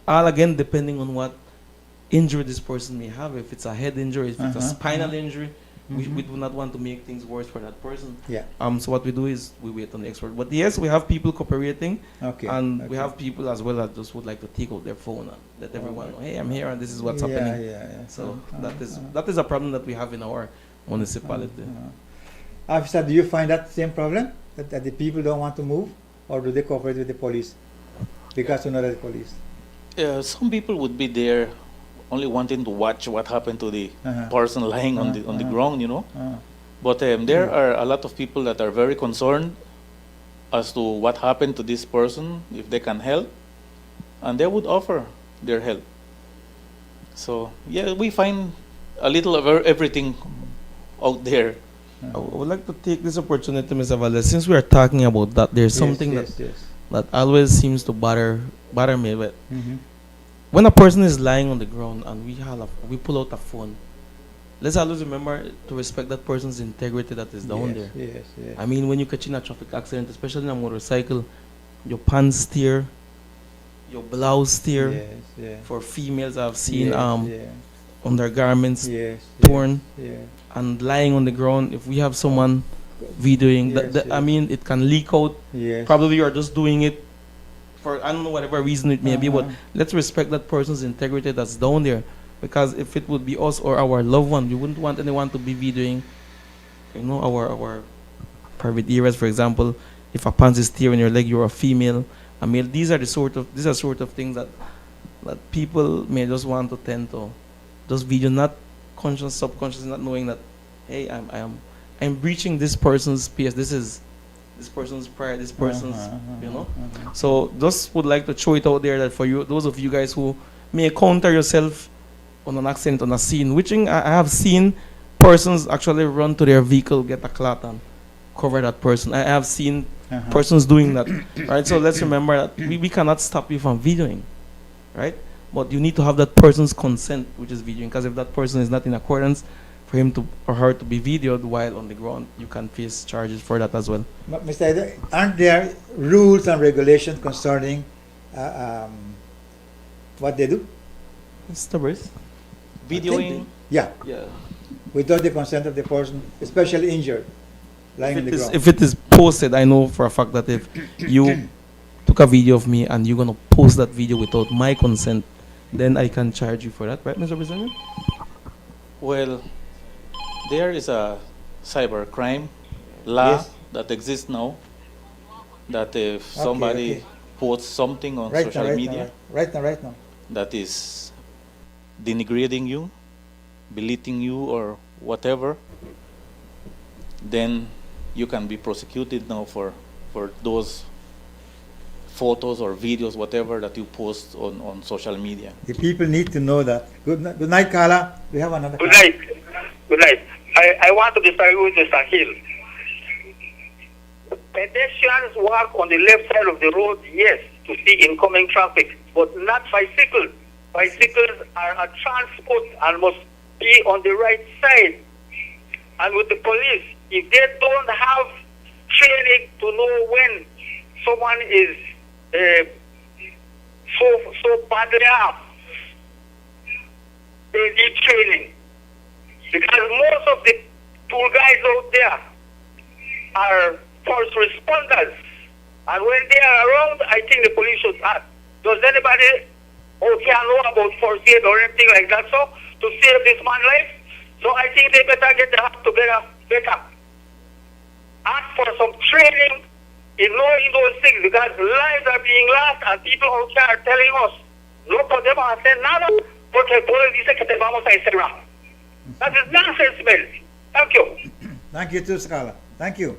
S2: all again depending on what injury this person may have. If it's a head injury, if it's a spinal injury, we do not want to make things worse for that person. So what we do is we wait on the expert. But yes, we have people cooperating, and we have people as well that just would like to take out their phone and let everyone know, hey, I'm here and this is what's happening. So that is a problem that we have in our municipality.
S1: Officer, do you find that same problem, that the people don't want to move, or do they cooperate with the police because you know the police?
S3: Some people would be there only wanting to watch what happened to the person lying on the ground, But there are a lot of people that are very concerned as to what happened to this person, if they can help, and they would offer their help. So yeah, we find a little of everything out there.
S2: I would like to take this opportunity, Mr. Valdez, since we are talking about that, there's something that always seems to bother me with. When a person is lying on the ground and we pull out a phone, let's always remember to respect that person's integrity that is down there. I mean, when you catch in a traffic accident, especially in a motorcycle, your pants tear, your blouse tear. For females, I've seen undergarments torn and lying on the ground. If we have someone videoing, I mean, it can leak out. Probably you are just doing it for, I don't know, whatever reason it may be, but let's respect that person's integrity that's down there. Because if it would be us or our loved one, we wouldn't want anyone to be videoing, our private areas, for example. If a pants is tearing your leg, you're a female, a male. These are sort of things that people may just want to tend to just video, not conscious, subconscious, not knowing that, hey, I'm breaching this person's space. This is this person's pride, this person's, So just would like to throw it out there that for you, those of you guys who may encounter yourself on an accident on a scene, which I have seen persons actually run to their vehicle, get a cloth and cover that person. I have seen persons doing that, right? So let's remember that we cannot stop you from videoing, right? But you need to have that person's consent, which is videoing, because if that person is not in accordance, for him to or her to be videoed while on the ground, you can face charges for that as well.
S1: But Mr. Edo, aren't there rules and regulations concerning what they do?
S2: Mr. Brice?
S3: Videoing?
S1: Yeah. Without the consent of the person, especially injured, lying on the ground.
S2: If it is posted, I know for a fact that if you took a video of me and you're going to post that video without my consent, then I can charge you for that, right, Mr. President?
S3: Well, there is a cyber crime law that exists now, that if somebody posts something on social media
S1: right now
S3: that is denigrating you, belittling you or whatever, then you can be prosecuted now for those photos or videos, whatever that you post on social media.
S1: The people need to know that. Good night, Carla. We have another.
S15: Good night. Good night. I want to disagree with Mr. Hill. Pedestrians walk on the left side of the road, yes, to see incoming traffic, but not bicycles. Bicycles are a transport and must be on the right side. And with the police, if they don't have training to know when someone is so badly off, they need training. Because most of the tour guys out there are first responders. And when they are around, I think the police should ask, does anybody out here know about first aid or anything like that, so to save this man's life? So I think they better get their act together better. Ask for some training in knowing those things, because lives are being lost and people out here are telling us, no podemos hacer nada porque el pueblo dice que te vamos a encerrar. That is nonsense, man. Thank you.
S1: Thank you too, Scala. Thank you.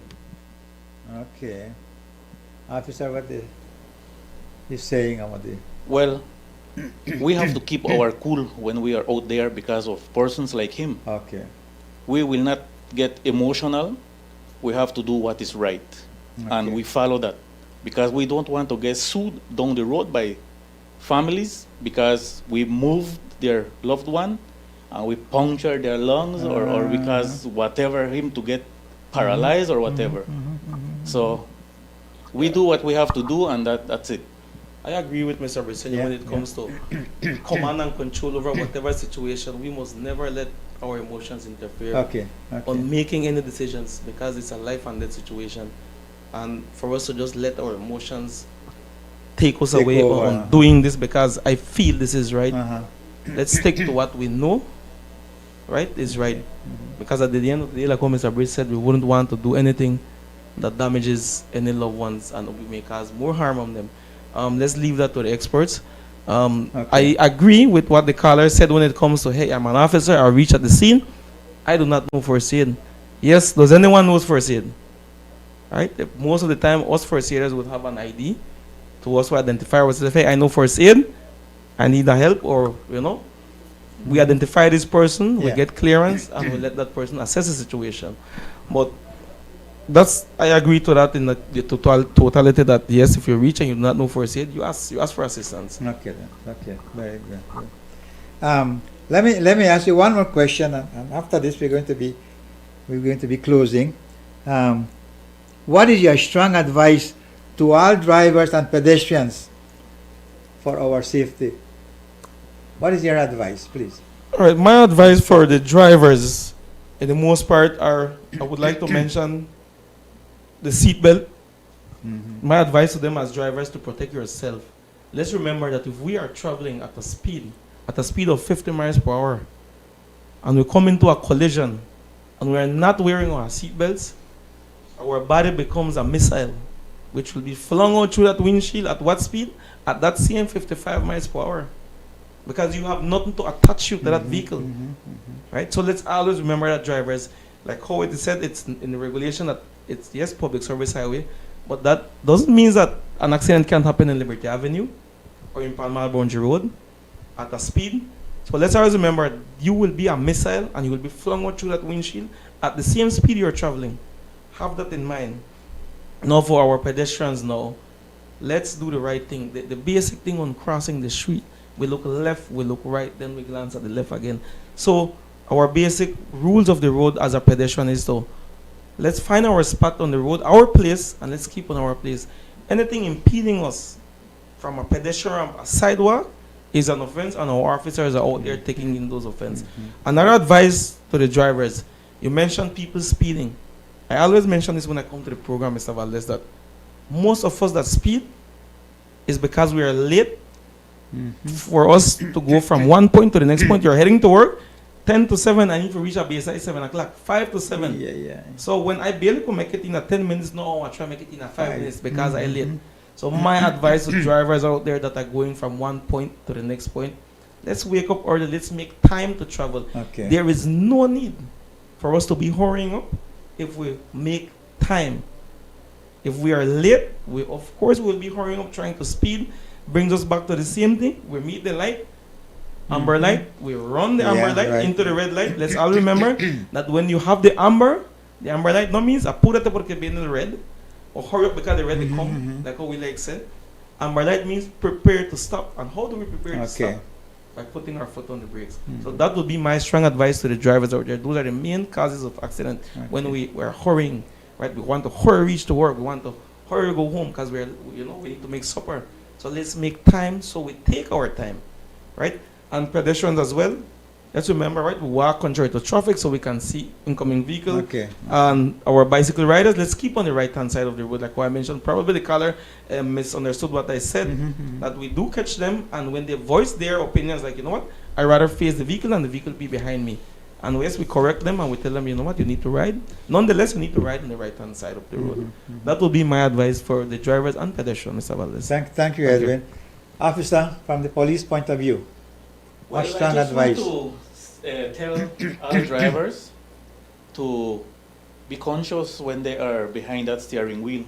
S1: Okay. Officer, what he's saying about the...
S3: Well, we have to keep our cool when we are out there because of persons like him.
S1: Okay.
S3: We will not get emotional. We have to do what is right. And we follow that. Because we don't want to get sued down the road by families because we moved their loved one and we puncture their lungs or because whatever, him to get paralyzed or whatever. So we do what we have to do, and that's it.
S2: I agree with Mr. Briceño when it comes to command and control over whatever situation. We must never let our emotions interfere on making any decisions, because it's a life and death situation. And for us to just let our emotions take us away on doing this because I feel this is right. Let's stick to what we know, right, is right. Because at the end of the day, like what Mr. Brice said, we wouldn't want to do anything that damages any loved ones and we may cause more harm on them. Let's leave that to the experts. I agree with what the caller said when it comes to, hey, I'm an officer, I reach at the scene, I do not know first aid. Yes, does anyone know first aid? Right? Most of the time, us first aiders would have an ID to also identify ourselves. Hey, I know first aid, I need a help, or, you know, we identify this person, we get clearance, and we let that person assess the situation. But that's, I agree to that in the totality that, yes, if you reach and you do not know first aid, you ask for assistance.
S1: Okay, then. Okay, very good. Let me ask you one more question, and after this we're going to be closing. What is your strong advice to all drivers and pedestrians for our safety? What is your advice, please?
S2: All right, my advice for the drivers, in the most part, I would like to mention the seatbelt. My advice to them as drivers to protect yourself. Let's remember that if we are traveling at a speed of 50 miles per hour, and we come into a collision, and we are not wearing our seatbelts, our body becomes a missile, which will be flung out through that windshield at what speed? At that same 55 miles per hour. Because you have nothing to attach you to that vehicle. Right? So let's always remember that, drivers, like how it is said, it's in the regulation that it's, yes, public service highway, but that doesn't mean that an accident can't happen in Liberty Avenue or in Palmar Boundary Road at a speed. So let's always remember, you will be a missile and you will be flung out through that windshield at the same speed you're traveling. Have that in mind. Now for our pedestrians now, let's do the right thing. The basic thing on crossing the street, we look left, we look right, then we glance at the left again. So our basic rules of the road as a pedestrian is to, let's find our spot on the road, our place, and let's keep on our place. Anything impeding us from a pedestrian ramp, a sidewalk, is an offense, and our officers are out there taking in those offenses. Another advice to the drivers, you mentioned people speeding. I always mention this when I come to the program, Mr. Valdez, that most of us that speed is because we are late for us to go from one point to the next point. You're heading to work, 10 to 7, I need to reach a base at 7 o'clock, 5 to 7. So when I barely could make it in a 10 minutes, no, I try to make it in a 5 minutes because I late. So my advice to drivers out there that are going from one point to the next point, let's wake up early, let's make time to travel. There is no need for us to be hurrying up if we make time. If we are late, we of course will be hurrying up, trying to speed, brings us back to the same thing. We meet the light, amber light, we run the amber light into the red light. Let's all remember that when you have the amber light no means apúrate porque viene the red, or hurry up because the red will come, like how we like said. Amber light means prepare to stop. And how do we prepare to stop? by putting our foot on the brakes. So that would be my strong advice to the drivers out there. Those are the main causes of accident when we're hurrying, right? We want to hurry reach to work. We want to hurry go home because we need to make supper. So let's make time so we take our time, right? And pedestrians as well. Let's remember, right? We walk contrary to traffic so we can see incoming vehicle.
S1: Okay.
S2: And our bicycle riders, let's keep on the right-hand side of the road, like what I mentioned. Probably the caller misunderstood what I said, that we do catch them, and when they voice their opinions, like, you know what, I rather face the vehicle and the vehicle be behind me. And yes, we correct them and we tell them, you know what, you need to ride. Nonetheless, you need to ride on the right-hand side of the road. That will be my advice for the drivers and pedestrians, Mr. Valdez.
S1: Thank you, Edwin. Officer, from the police point of view, what strong advice?
S3: Want to tell other drivers to be conscious when they are behind that steering wheel.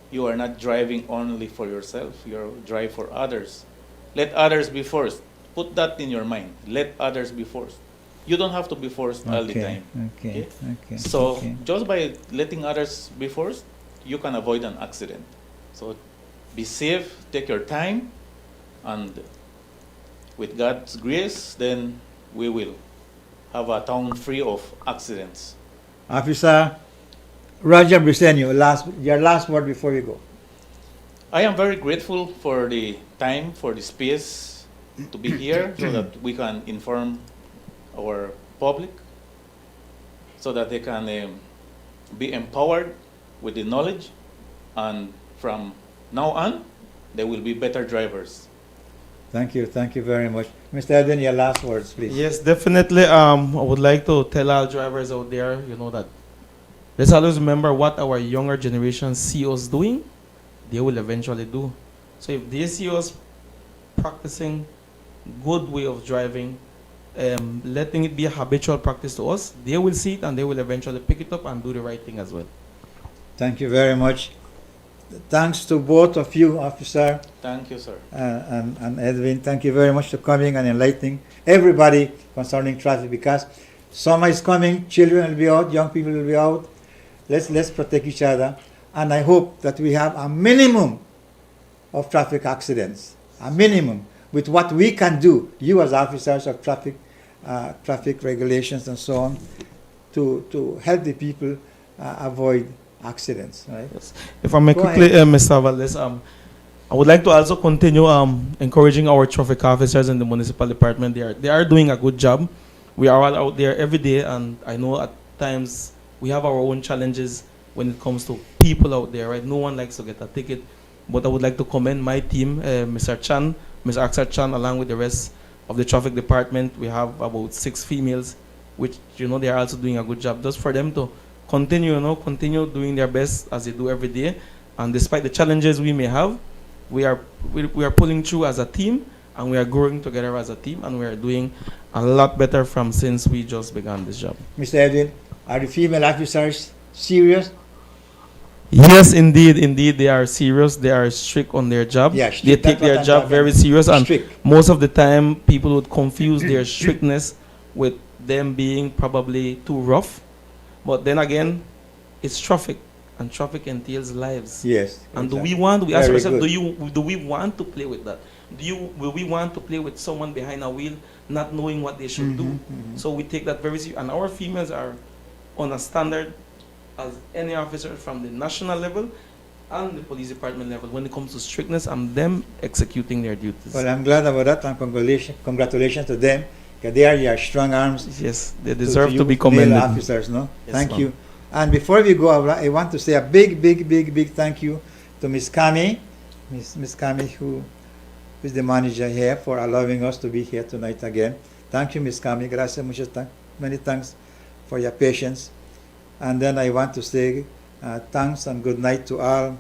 S3: You are not driving only for yourself, you drive for others. Let others be first. Put that in your mind. Let others be first. You don't have to be first all the time.
S1: Okay.
S3: So just by letting others be first, you can avoid an accident. So be safe, take your time, and with God's grace, then we will have a town free of accidents.
S1: Officer Roger Briceño, your last word before we go.
S3: I am very grateful for the time, for the space to be here so that we can inform our public, so that they can be empowered with the knowledge, and from now on, they will be better drivers.
S1: Thank you very much. Mr. Edwin, your last words, please.
S2: Yes, definitely. I would like to tell our drivers out there, that let's always remember what our younger generation see us doing, they will eventually do. So if they see us practicing good way of driving, letting it be a habitual practice to us, they will see it and they will eventually pick it up and do the right thing as well.
S1: Thank you very much. Thanks to both of you, Officer.
S3: Thank you, sir.
S1: And Edwin, thank you very much for coming and enlightening everybody concerning traffic, because summer is coming, children will be out, young people will be out. Let's protect each other. And I hope that we have a minimum of traffic accidents, a minimum, with what we can do, you as officers of traffic regulations and so on, to help the people avoid accidents. Right?
S2: Yes. If I may quickly, Mr. Valdez, I would like to also continue encouraging our traffic officers in the municipal department. They are doing a good job. We are all out there every day, and I know at times we have our own challenges when it comes to people out there. Right? No one likes to get a ticket, but I would like to commend my team, Mr. Chan, Mr. Aksar Chan, along with the rest of the traffic department. We have about 6 females, which they are also doing a good job. Just for them to continue doing their best as they do every day, and despite the challenges we may have, we are pulling through as a team, and we are growing together as a team, and we are doing a lot better from since we just began this job.
S1: Mr. Edwin, are the female officers serious?
S2: Yes, indeed, they are serious. They are strict on their job.
S1: Yeah,
S2: they take their job very serious, and most of the time, people would confuse their strictness with them being probably too rough. But then again, it's traffic, and traffic entails lives.
S1: Yes.
S2: And do we ask ourselves, do we want to play with that? Will we want to play with someone behind a wheel, not knowing what they should do? So we take that very seriously, and our females are on a standard as any officer from the national level and the police department level when it comes to strictness and them executing their duties.
S1: Well, I'm glad about that, and congratulations to them. They are your strong arms.
S2: Yes, they deserve to be commended.
S1: Officers, no?
S2: Yes,
S1: thank you. And before we go, I want to say a big thank you to Miss Kami, Miss Kami, who is the manager here, for allowing us to be here tonight again. Thank you, Miss Kami. Gracias, many thanks for your patience. And then I want to say thanks and good night to all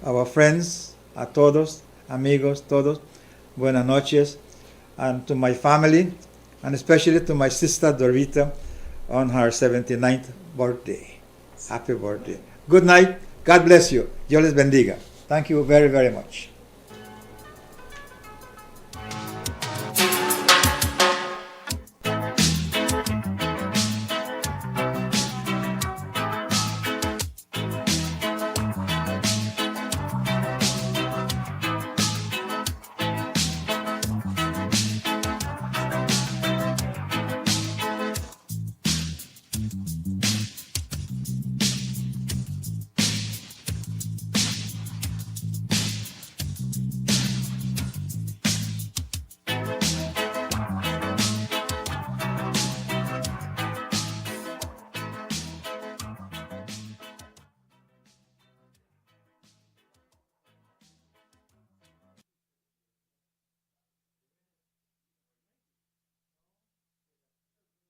S1: our friends, a todos, amigos, todos. Buenas noches. And to my family, and especially to my sister Dorita on her 79th birthday. Happy birthday. Good night. God bless you. Dios les bendiga. Thank you very, very much.